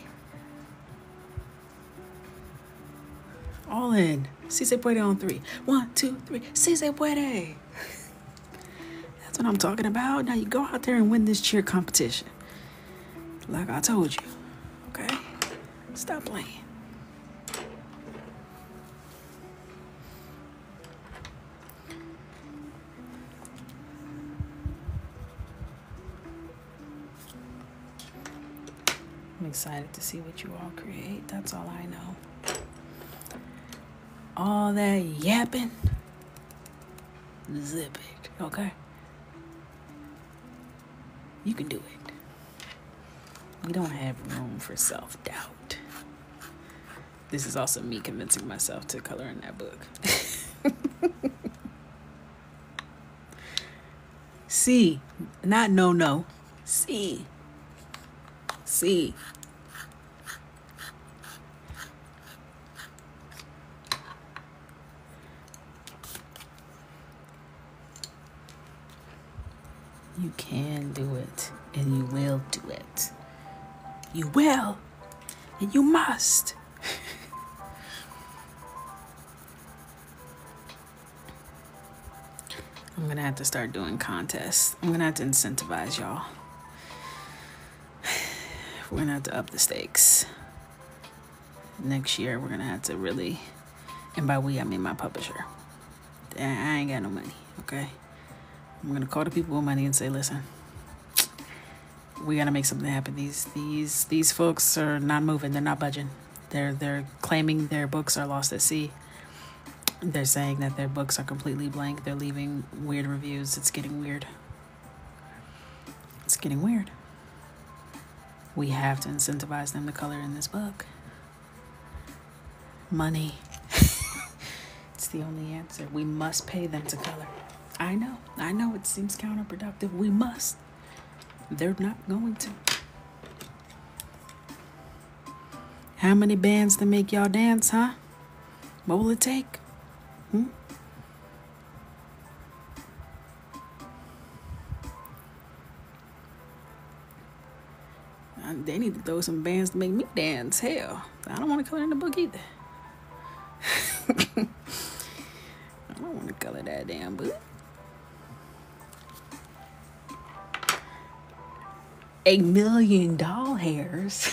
All in. Si se puede on 3. 1, 2, 3. Si se puede. That's what I'm talking about. Now, you go out there and win this cheer competition. Like I told you, okay? Stop playing. I'm excited to see what you all create. That's all I know. All that yapping, zip it, okay? You can do it. We don't have room for self-doubt. This is also me convincing myself to color in that book. C, not no. C. C. You can do it, and you will do it. You will, and you must. I'm gonna have to start doing contests. I'm gonna have to incentivize y'all. We're gonna have to up the stakes. Next year, we're gonna have to really, and by we, I mean my publisher. I ain't got no money, okay? I'm gonna call the people with money and say, listen, we gotta make something happen. These folks are not moving. They're not budging. They're claiming their books are lost at sea. They're saying that their books are completely blank. They're leaving weird reviews. It's getting weird. It's getting weird. We have to incentivize them to color in this book. Money. It's the only answer. We must pay them to color. I know it seems counterproductive. We must. They're not going to. How many bands to make y'all dance, huh? What will it take? they need to throw some bands to make me dance. Hell, I don't want to color in the book either. I don't want to color that damn book. $1 million doll hairs.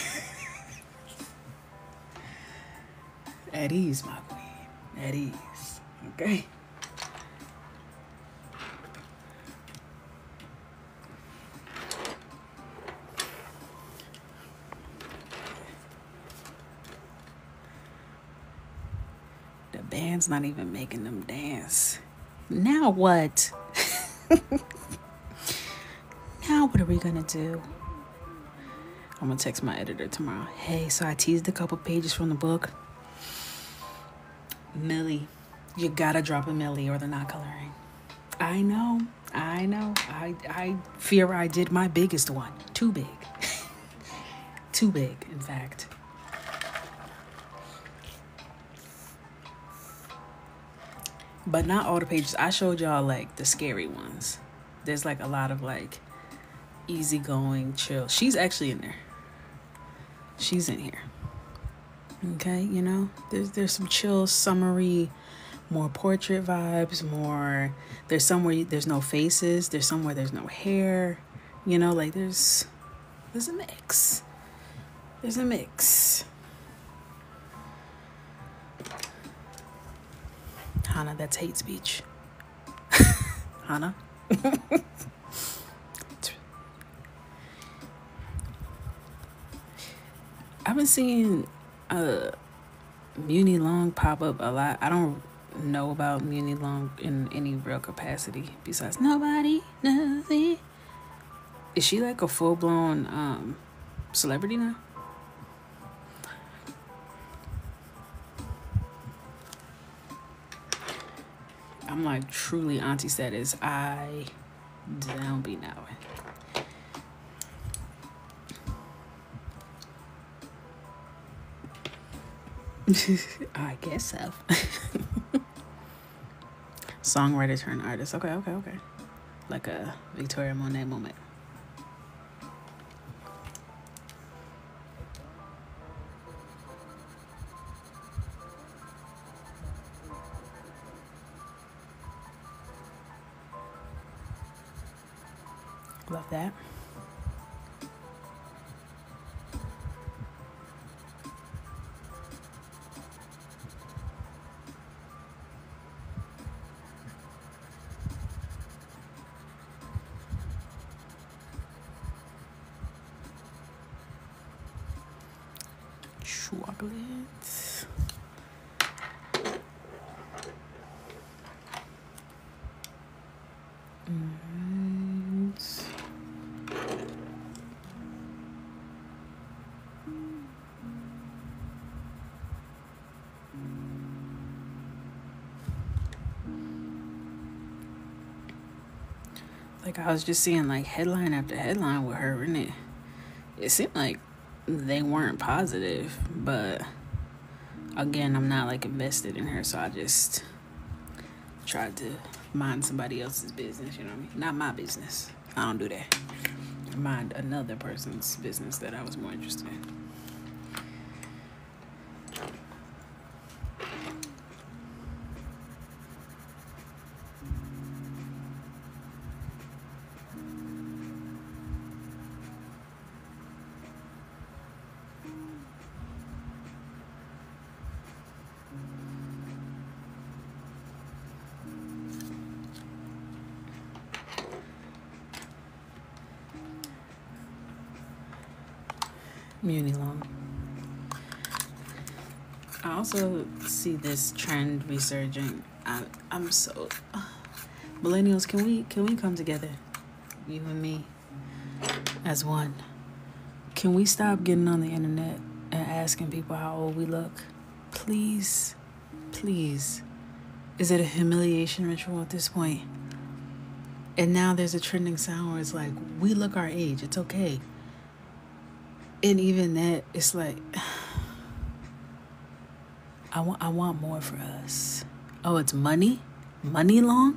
At ease, my queen. At ease. Okay. The band's not even making them dance. Now what? Now what are we gonna do? I'm gonna text my editor tomorrow. Hey, so I teased a couple pages from the book. Millie, you gotta drop a Millie or they're not coloring. I know. I fear I did my biggest one. Too big. Too big, in fact. But not all the pages. I showed y'all like the scary ones. There's like a lot of like easygoing, chill. She's actually in there. She's in here. Okay, you know, there's some chill, summery, more portrait vibes, more. There's somewhere there's no faces. There's somewhere there's no hair. You know, like there's a mix. There's a mix. Hannah, that's hate speech. Hannah. I've been seeing Muni Long pop up a lot. I don't know about Muni Long in any real capacity besides nobody knows it. Is she like a full-blown celebrity now? I'm like truly auntie status. I don't be knowing. I guess so. Songwriter turned artist. Okay. Like a Victoria Monet moment. Love that. Chocolate. Like I was just seeing like headline after headline with her, and it seemed like they weren't positive, but again, I'm not like invested in her, so I just tried to mind somebody else's business, you know what I mean? Not my business. I don't do that. Mind another person's business that I was more interested in. Muni Long. I also see this trend resurging. I'm so millennials. Can we come together, you and me, as one? Can we stop getting on the internet and asking people how old we look? Please. Is it a humiliation ritual at this point? And now there's a trending sound where it's like, we look our age. It's okay. And even that, it's like, I want more for us. Oh, it's money? Money Long?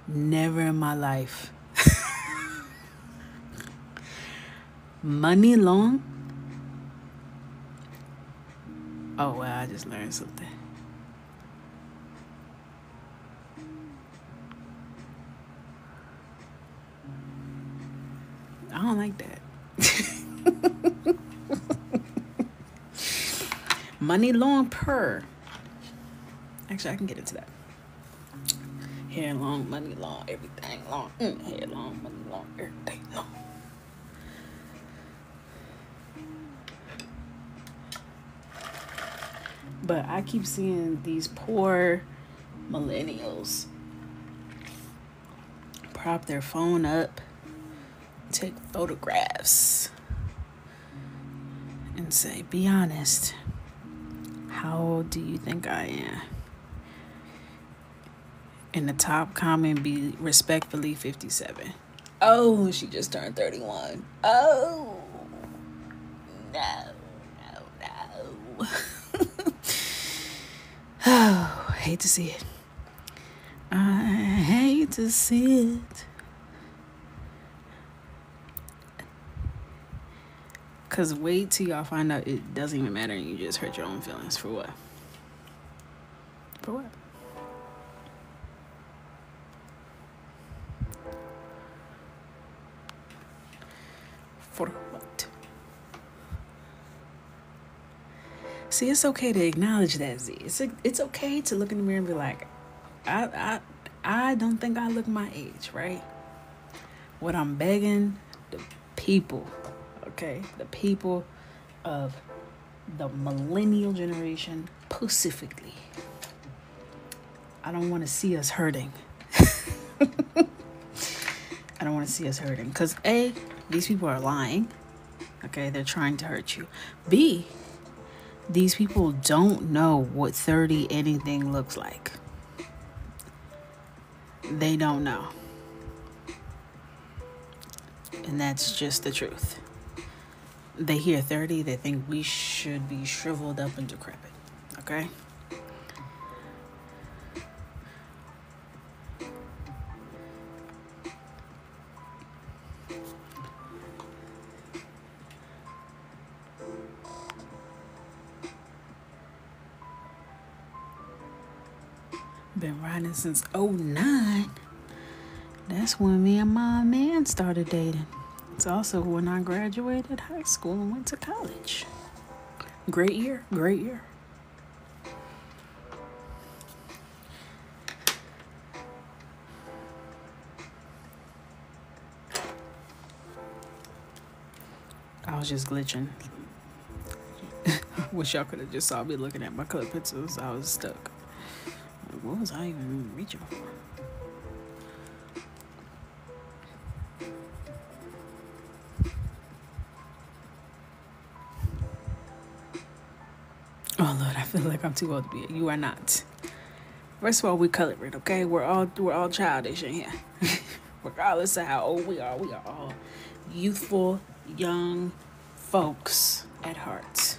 Never in my life. Money long? Oh, well, I just learned something. I don't like that. Money long per. Actually, I can get into that. Hair long, money long, everything long. Hair long, money long, everything long. But I keep seeing these poor millennials prop their phone up, take photographs, and say, be honest, how old do you think I am? And the top comment be respectfully 57. Oh, she just turned 31. Oh, no. Oh, hate to see it. I hate to see it. Because wait till y'all find out it doesn't even matter and you just hurt your own feelings. For what? For what? For what? See, it's okay to acknowledge that, Z. It's okay to look in the mirror and be like, I don't think I look my age, right? What I'm begging the people, okay? The people of the millennial generation specifically. I don't want to see us hurting. I don't want to see us hurting. Because A, these people are lying. Okay, they're trying to hurt you. B, these people don't know what 30 anything looks like. They don't know. And that's just the truth. They hear 30, they think we should be shriveled up and decrepit. Okay? Been riding since 09. That's when me and my man started dating. It's also when I graduated high school and went to college. Great year. I was just glitching. Wish y'all could have just saw me looking at my color pencils. I was stuck. What was I even reaching for? Oh Lord, I feel like I'm too old to be. You are not. First of all, we colored, okay? We're all childish in here. Regardless of how old we are all youthful, young folks at heart.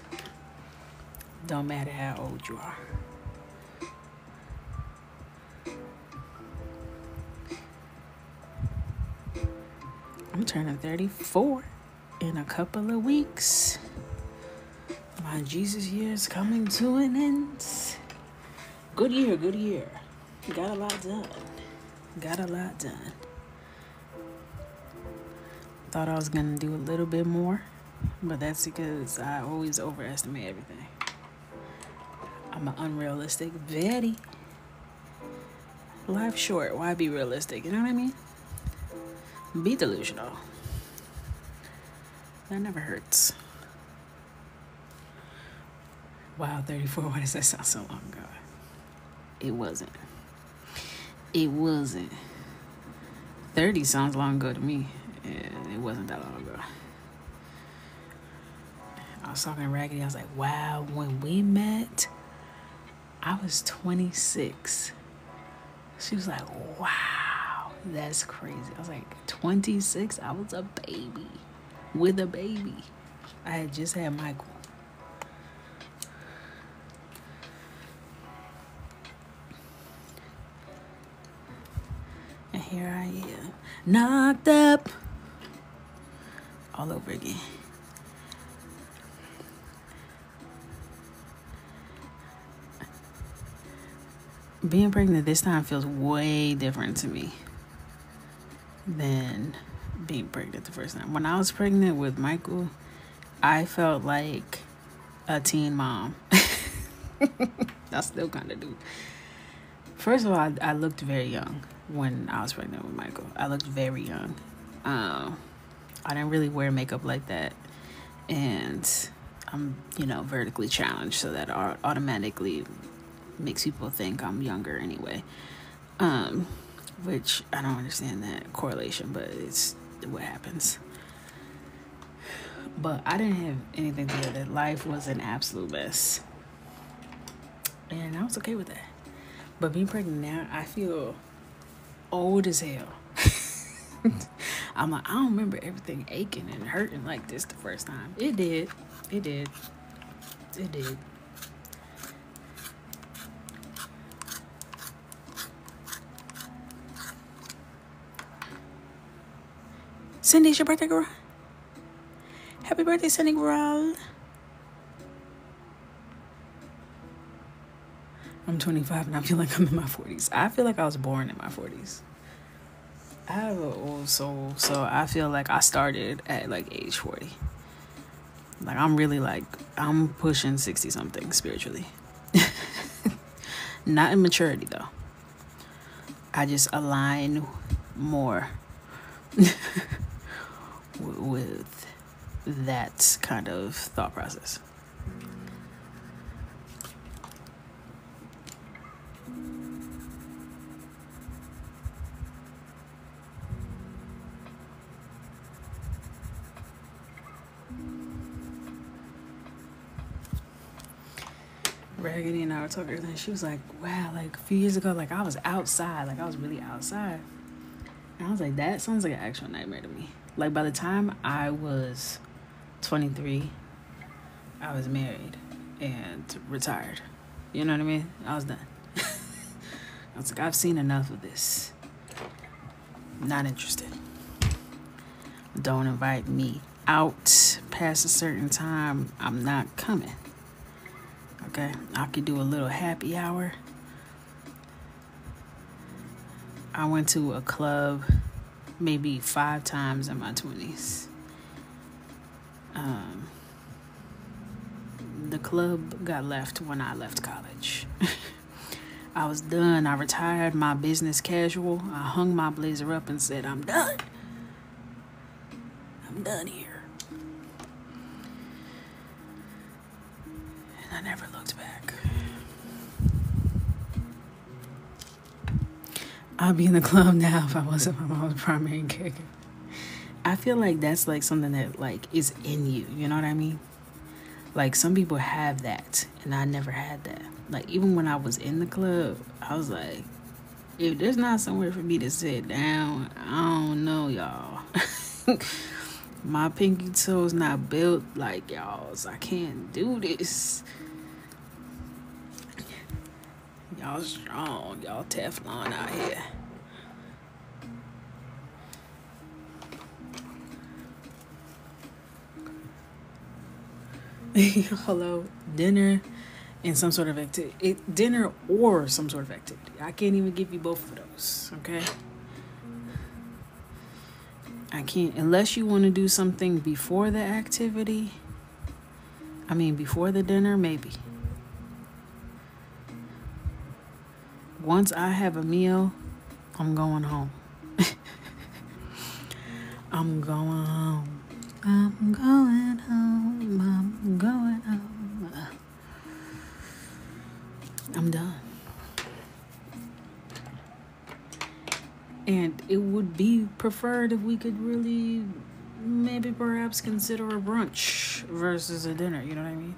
Don't matter how old you are. I'm turning 34 in a couple of weeks. My Jesus year is coming to an end. Good year. Got a lot done. Thought I was going to do a little bit more, but that's because I always overestimate everything. I'm an unrealistic Betty. Life's short. Why be realistic? You know what I mean? Be delusional. That never hurts. Wow, 34. Why does that sound so long ago? It wasn't. 30 sounds long ago to me. And it wasn't that long ago. I was talking to Raggedy. I was like, wow, when we met, I was 26. She was like, wow, that's crazy. I was like, 26? I was a baby. With a baby. I had just had Michael. And here I am. Knocked up. all over again. Being pregnant this time feels way different to me than being pregnant the first time. When I was pregnant with Michael, I felt like a teen mom. I still kind of do. First of all, I looked very young when I was pregnant with Michael. I looked very young. I didn't really wear makeup like that. And I'm, vertically challenged, so that automatically makes people think I'm younger anyway. Which I don't understand that correlation, but it's what happens. But I didn't have anything together. Life was an absolute mess. And I was okay with that. But being pregnant now, I feel old as hell. I'm like, I don't remember everything aching and hurting like this the first time. It did. Cindy, it's your birthday, girl. Happy birthday, Cindy, girl. I'm 25 and I feel like I'm in my 40s. I feel like I was born in my 40s. I have an old soul, so I feel like I started at like age 40. Like I'm pushing 60 something spiritually. Not in maturity though. I just align more with that kind of thought process. Raggedy and I were talking, and she was like, wow, like a few years ago, like I was outside, like I was really outside. And I was like, that sounds like an actual nightmare to me. Like by the time I was 23, I was married and retired. You know what I mean? I was done. I was like, I've seen enough of this. Not interested. Don't invite me out past a certain time. I'm not coming. Okay, I could do a little happy hour. I went to a club maybe 5 times in my 20s. The club got left when I left college. I was done. I retired my business casual. I hung my blazer up and said, I'm done. I'm done here. And I never looked back. I'd be in the club now if I wasn't my mom's primary caregiver. I feel like that's like something that like is in you. You know what I mean? Like some people have that, and I never had that. Like even when I was in the club, I was like, if there's not somewhere for me to sit down, I don't know, y'all. My pinky toe's not built like y'all's. I can't do this. Y'all strong. Y'all Teflon out here. Hello, dinner and some sort of activity. Dinner or some sort of activity. I can't even give you both of those, okay? I can't, unless you want to do something before the activity. Before the dinner, maybe. Once I have a meal, I'm going home. I'm going home. I'm going home. I'm going home. I'm done. And it would be preferred if we could really maybe perhaps consider a brunch versus a dinner. You know what I mean?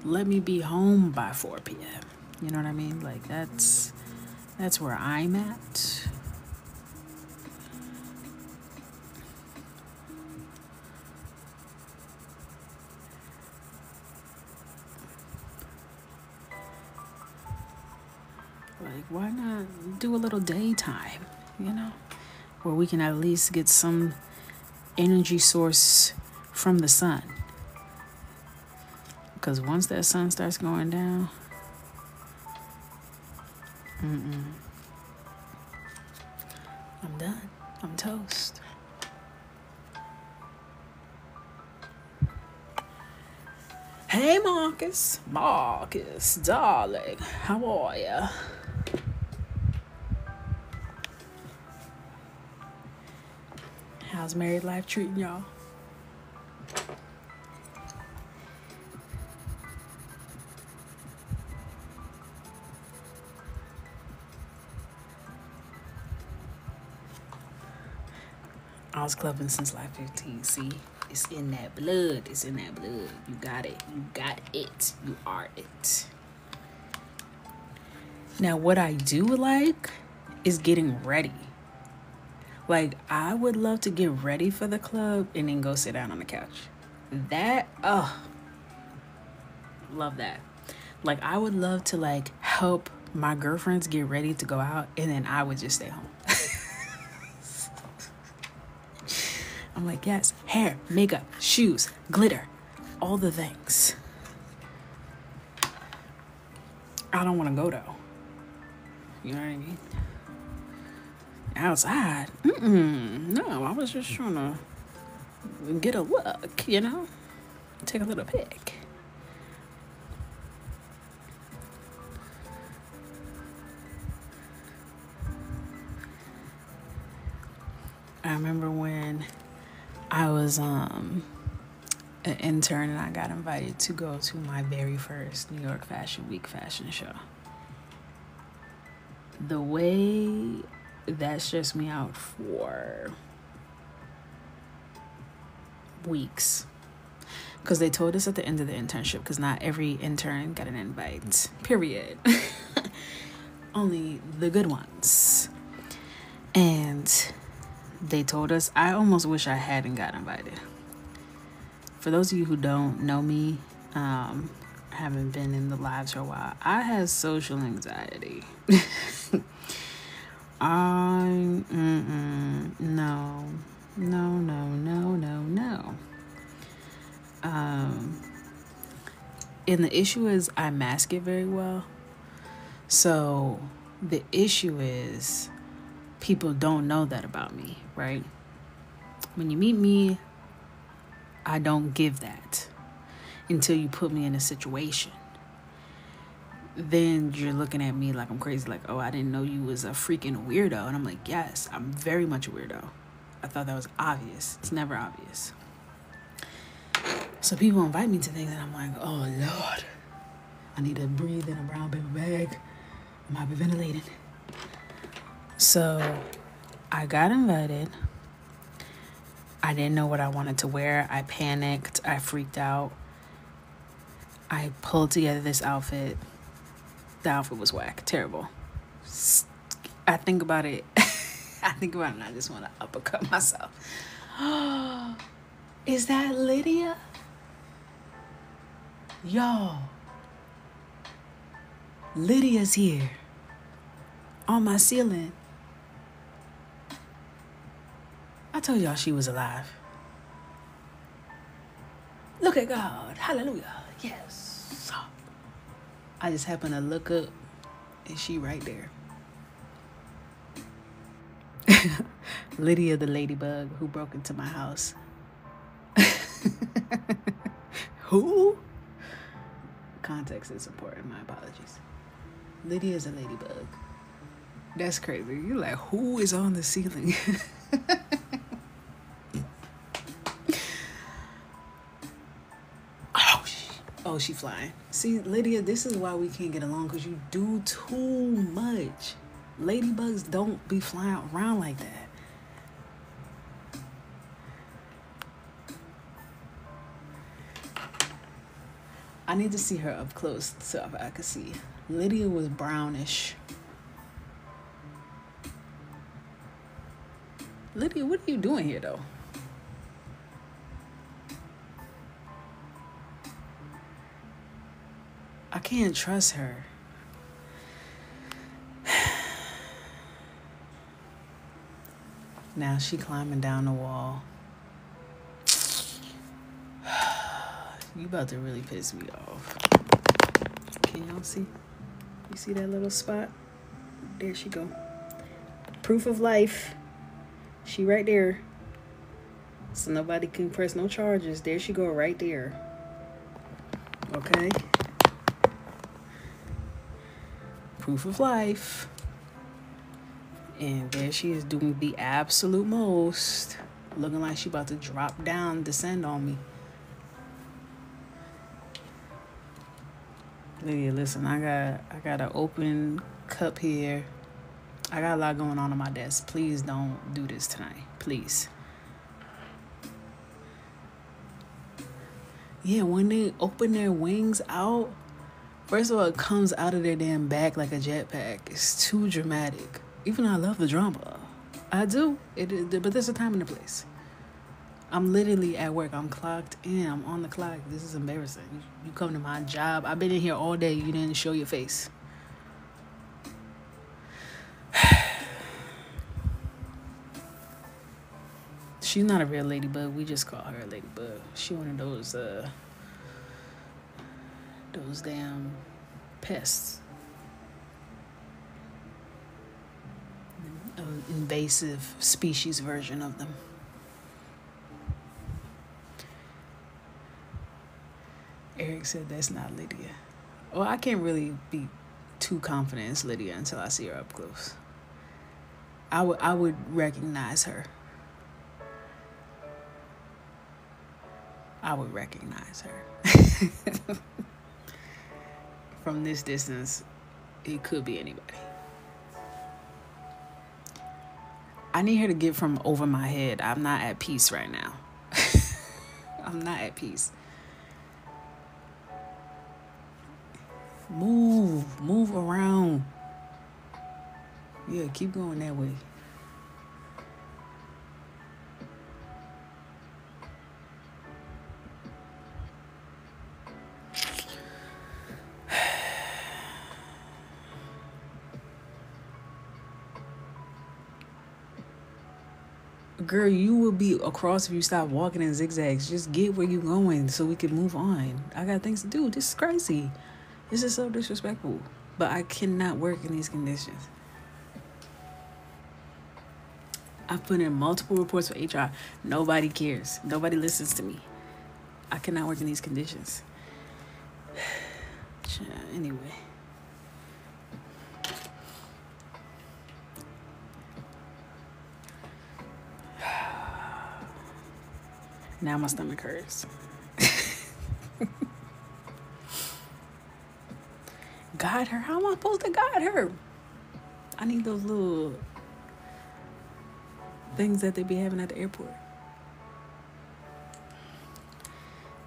Let me be home by 4 p.m. You know what I mean? Like that's where I'm at. Like, why not do a little daytime, where we can at least get some energy source from the sun. Because once that sun starts going down, I'm done. I'm toast. Hey, Marcus. Marcus, darling. How are ya? How's married life treating y'all? I was clubbing since like 15. See, it's in that blood. It's in that blood. You got it. You got it. You are it. Now, what I do like is getting ready. Like, I would love to get ready for the club and then go sit down on the couch. That, love that. Like, I would love to, like, help my girlfriends get ready to go out, and then I would just stay home. I'm like, yes, hair, makeup, shoes, glitter, all the things. I don't want to go, though. You know what I mean? Outside? No, I was just trying to get a look, you know? Take a little pic. I remember when I was an intern and I got invited to go to my very first New York Fashion Week fashion show. The way that stressed me out for weeks. Because they told us at the end of the internship, because not every intern got an invite, period. Only the good ones. And they told us, I almost wish I hadn't got invited. For those of you who don't know me, haven't been in the lives for a while, I have social anxiety. No. And the issue is I mask it very well. So the issue is people don't know that about me, right? When you meet me, I don't give that until you put me in a situation. Then you're looking at me like I'm crazy, like, oh, I didn't know you was a freaking weirdo. And I'm like, yes, I'm very much a weirdo. I thought that was obvious. It's never obvious. So people invite me to things and I'm like, oh, Lord, I need to breathe in a brown paper bag. I'm hyperventilating. So I got invited. I didn't know what I wanted to wear. I panicked. I freaked out. I pulled together this outfit. The outfit was whack. Terrible. I think about it. And I just want to uppercut myself. Is that Lydia? Y'all. Lydia's here. On my ceiling. I told y'all she was alive. Look at God. Hallelujah. Yes. I just happened to look up and she right there. Lydia the ladybug who broke into my house. Who? Context is important. My apologies. Lydia is a ladybug. That's crazy. You're like, who is on the ceiling? Oh, she flying. See, Lydia, this is why we can't get along, because you do too much. Ladybugs don't be flying around like that. I need to see her up close so I can see. Lydia was brownish. Lydia, what are you doing here, though? I can't trust her. Now she climbing down the wall. You about to really piss me off. Can y'all see? You see that little spot? There she go. Proof of life. She right there. So nobody can press no charges. There she go right there. Okay. Proof of life. And there she is doing the absolute most. Looking like she about to drop down, descend on me. Lydia, listen, I got an open cup here. I got a lot going on my desk. Please don't do this tonight. Please. Yeah, when they open their wings out, first of all, it comes out of their damn back like a jetpack. It's too dramatic. Even though I love the drama. I do. But there's a time and a place. I'm literally at work. I'm clocked in. I'm on the clock. This is embarrassing. You come to my job. I've been in here all day. You didn't show your face. She's not a real ladybug. We just call her a ladybug. She one of those damn pests. An invasive species version of them. Eric said that's not Lydia. Well, I can't really be too confident it's Lydia until I see her up close. I would recognize her. I would recognize her. From this distance, it could be anybody. I need her to get from over my head. I'm not at peace right now. I'm not at peace. Move around. Yeah, keep going that way. Girl, you will be across if you stop walking in zigzags. Just get where you're going so we can move on. I got things to do. This is crazy. This is so disrespectful. But I cannot work in these conditions. I've put in multiple reports for HR. Nobody cares. Nobody listens to me. I cannot work in these conditions. Anyway. Now my stomach hurts. Guide her? How am I supposed to guide her? I need those little things that they be having at the airport.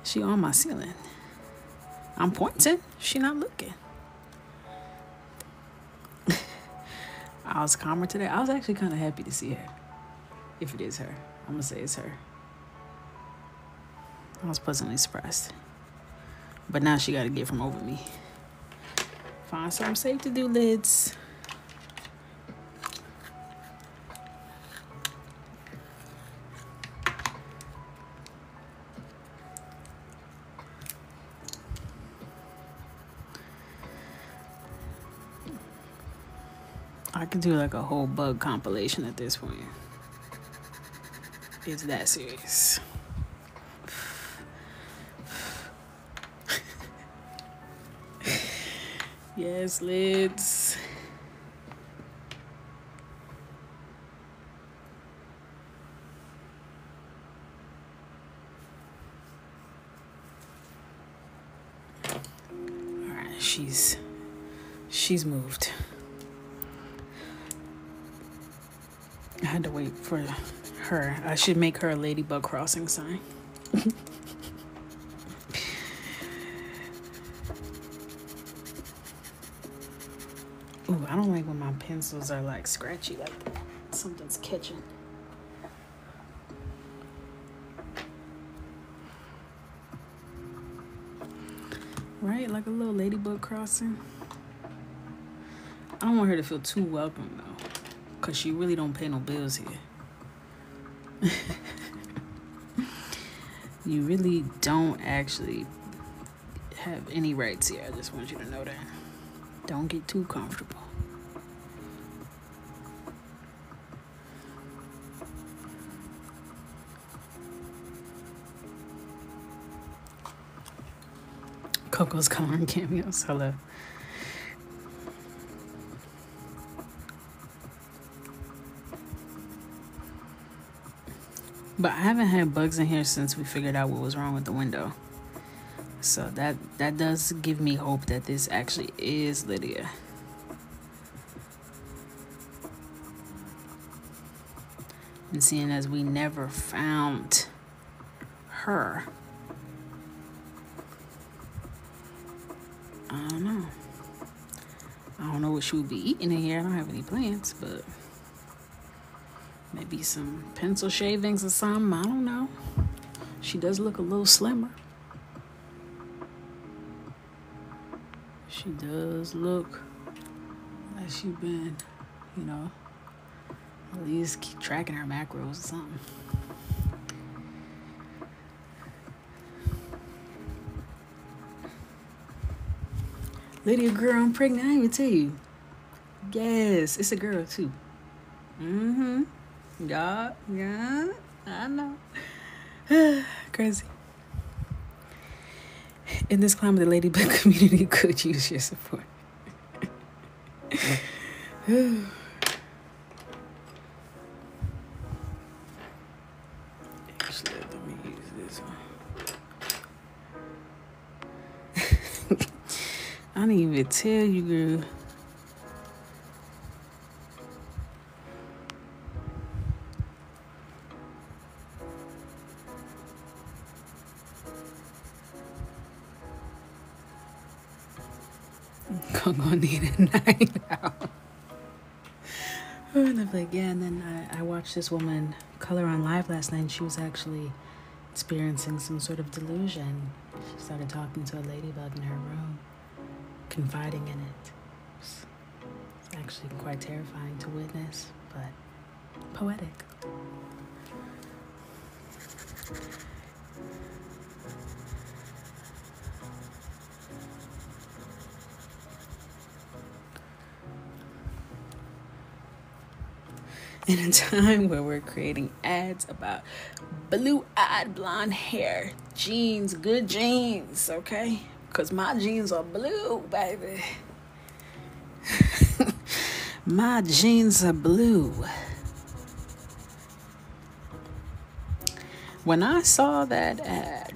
She on my ceiling. I'm pointing. She not looking. I was calmer today. I was actually kind of happy to see her. If it is her. I'm going to say it's her. I was pleasantly surprised. But now she got to get from over me. Find something safe to do, lids. I could do like a whole bug compilation at this point. It's that serious. Yes, lids. All right, she's moved. I had to wait for her. I should make her a ladybug crossing sign. Ooh, I don't like when my pencils are like scratchy, like something's catching. Right, like a little ladybug crossing. I don't want her to feel too welcome though, cause she really don't pay no bills here. You really don't actually have any rights here. I just want you to know that. Don't get too comfortable. Coco's coloring cameos. Hello. But I haven't had bugs in here since we figured out what was wrong with the window. So that does give me hope that this actually is Lydia. And seeing as we never found her, I don't know. I don't know what she would be eating in here. I don't have any plans, but maybe some pencil shavings or something. I don't know. She does look a little slimmer. She does look like she's been, at least keep tracking her macros or something. Lydia, girl, I'm pregnant. I didn't even tell you. Yes, it's a girl too. Yeah, I know. Crazy. In this climate, the ladybug community could use your support. Actually, let me use this one. I didn't even tell you, girl. I'm gonna need a night out. And then I watched this woman color on live last night, and she was actually experiencing some sort of delusion. She started talking to a ladybug in her room, confiding in it. It's actually quite terrifying to witness, but poetic. In a time where we're creating ads about blue-eyed blonde hair, jeans, good jeans, okay? Because my jeans are blue, baby. My jeans are blue. When I saw that ad,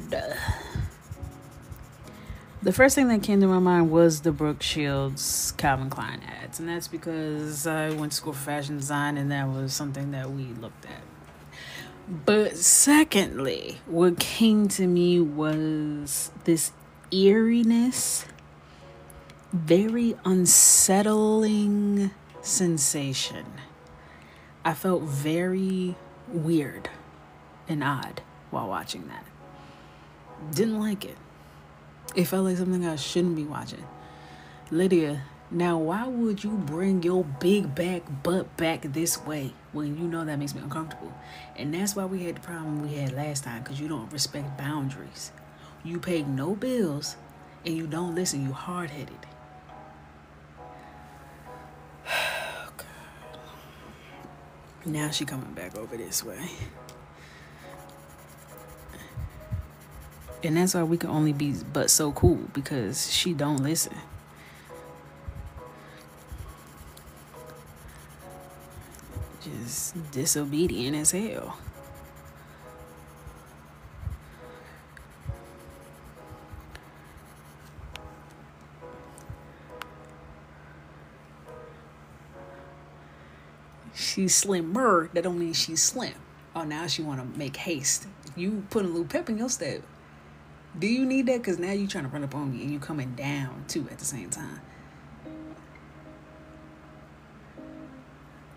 the first thing that came to my mind was the Brooke Shields Calvin Klein ads. And that's because I went to school for fashion design, and that was something that we looked at. But secondly, what came to me was this eeriness, very unsettling sensation. I felt very weird and odd while watching that. Didn't like it. It felt like something I shouldn't be watching. Lydia, now why would you bring your big back butt back this way when you know that makes me uncomfortable? And that's why we had the problem we had last time, because you don't respect boundaries. You pay no bills and you don't listen. You hard-headed. Oh, God. Now she coming back over this way. And that's why we can only be but so cool, because she don't listen. Just disobedient as hell. She's slimmer. That don't mean she's slim. Oh, now she want to make haste. You put a little pep in your step. Do you need that? Because now you trying to run up on me and you coming down too at the same time.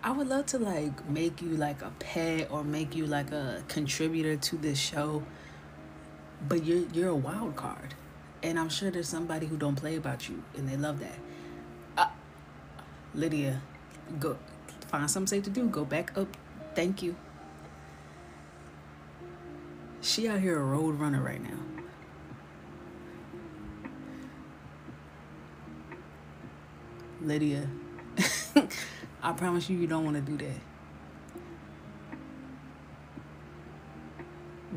I would love to make you like a pet or make you like a contributor to this show, but you're a wild card, and I'm sure there's somebody who don't play about you and they love that. Lydia, go find something safe to do. Go back up. Thank you. She out here a road runner right now. Lydia, I promise you don't want to do that.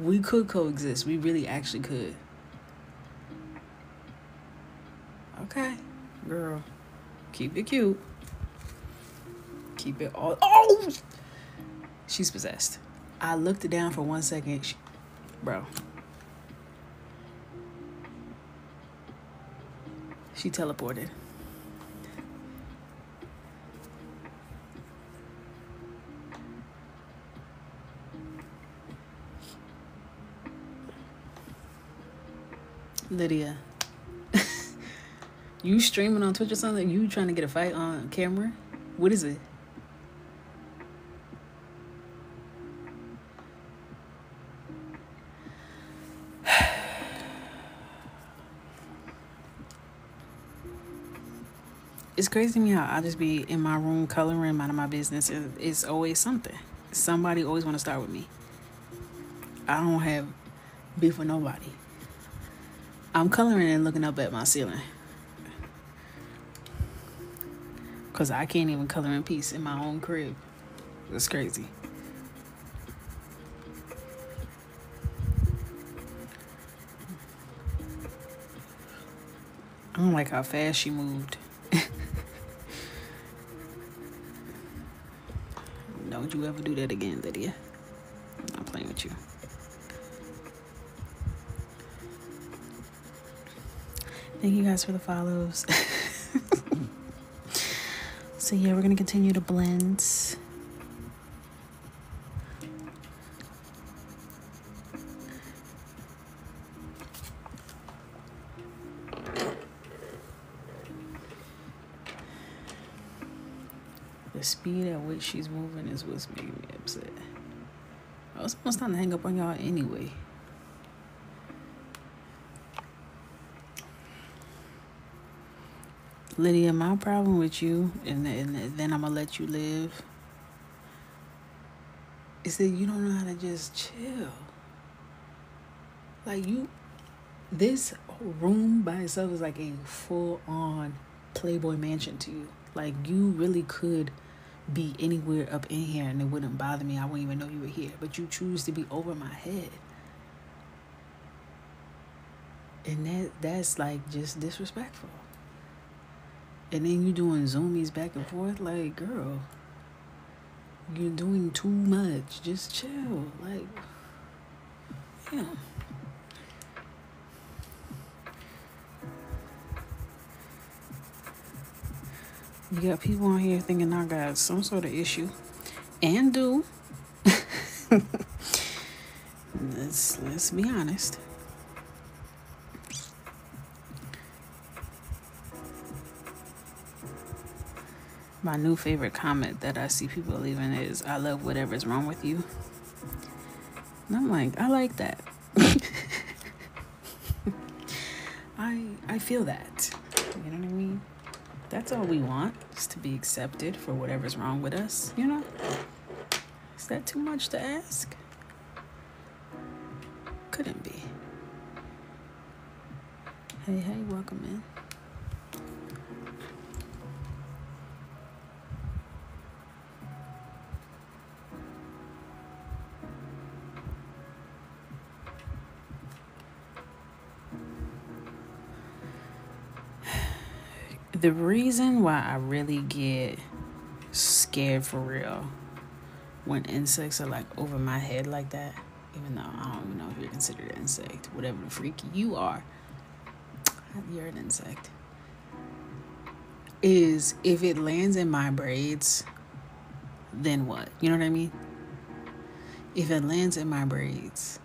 We could coexist. We really actually could. Okay, girl. Keep it cute. Keep it all. Oh! She's possessed. I looked down for 1 second. Bro. She teleported. Lydia. You streaming on Twitch or something? You trying to get a fight on camera? What is it? It's crazy to me how I just be in my room coloring, minding my business. It's always something. Somebody always want to start with me. I don't have beef with nobody. I'm coloring and looking up at my ceiling. Because I can't even color in peace in my own crib. It's crazy. I don't like how fast she moved. Don't you ever do that again, Lydia. I'm not playing with you. Thank you guys for the follows. So yeah, we're gonna continue to blend. The speed at which she's moving is what's making me upset. I was almost time to hang up on y'all anyway. Lydia, my problem with you, and then I'm gonna let you live, is that you don't know how to just chill. Like this room by itself is like a full-on Playboy mansion to you. Like you really could be anywhere up in here and it wouldn't bother me. I wouldn't even know you were here. But you choose to be over my head. And that's like just disrespectful. And then you doing zoomies back and forth. Like, girl, you're doing too much. Just chill. Like, yeah. You got people on here thinking I got some sort of issue. And do. Let's be honest. My new favorite comment that I see people leaving is, I love whatever's wrong with you. And I'm like, I like that. I feel that. You know what I mean? That's all we want, is to be accepted for whatever's wrong with us, you know? Is that too much to ask? Couldn't be. Hey, welcome in. The reason why I really get scared for real when insects are like over my head like that, even though I don't even know if you're considered an insect, whatever the freak you are, you're an insect, is if it lands in my braids, then what? You know what I mean? If it lands in my braids,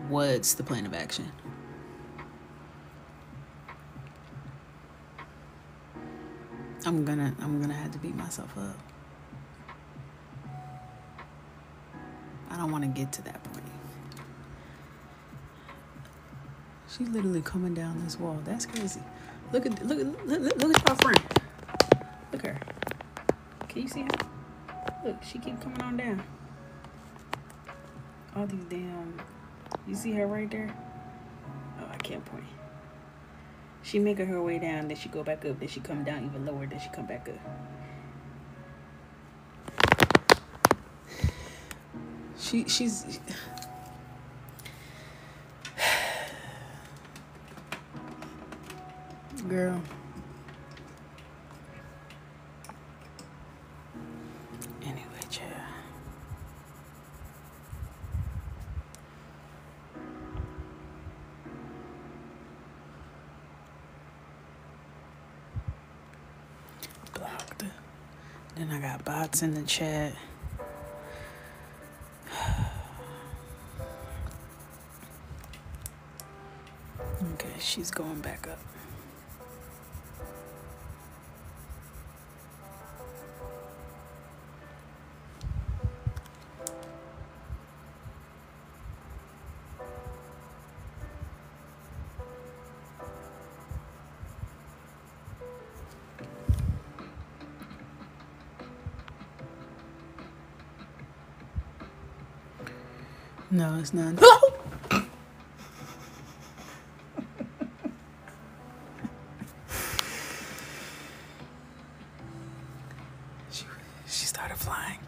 what's the plan of action? I'm gonna have to beat myself up. I don't want to get to that point. She's literally coming down this wall. That's crazy. Look at our friend. Look at her. Can you see her? Look, she keep coming on down. All these damn. You see her right there? Oh, I can't point. She making her way down, then she go back up, then she come down even lower, then she come back up. She's girl. Anyway, child. Blocked. Then I got bots in the chat. Okay, she's going back up. No, it's not. She started flying.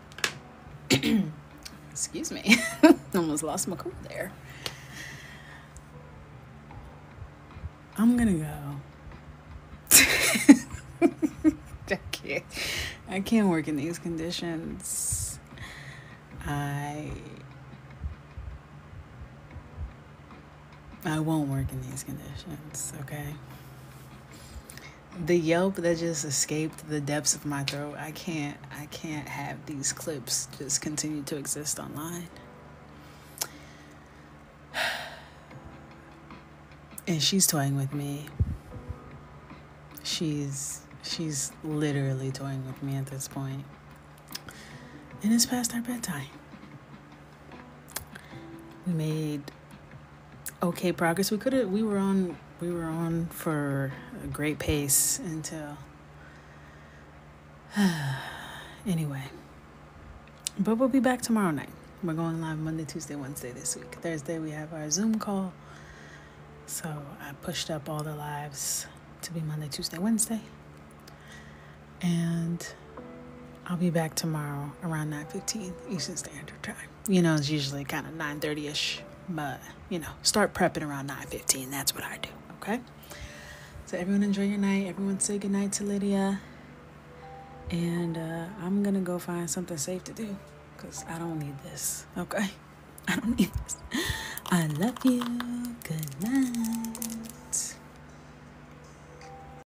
Excuse me. Almost lost my cool there. I'm gonna go. I can't work in these conditions. I won't work in these conditions, okay? The yelp that just escaped the depths of my throat, I can't have these clips just continue to exist online. And she's toying with me. She's literally toying with me at this point. And it's past our bedtime. We made okay progress. We were on for a great pace until anyway. But we'll be back tomorrow night. We're going live Monday, Tuesday, Wednesday this week. Thursday we have our Zoom call. So I pushed up all the lives to be Monday, Tuesday, Wednesday. And I'll be back tomorrow around 9:15 Eastern Standard Time. You know, it's usually kind of 9:30ish. But, you know, start prepping around 9:15. That's what I do, okay? So everyone enjoy your night. Everyone say goodnight to Lydia. And I'm going to go find something safe to do because I don't need this, okay? I don't need this. I love you. Good night.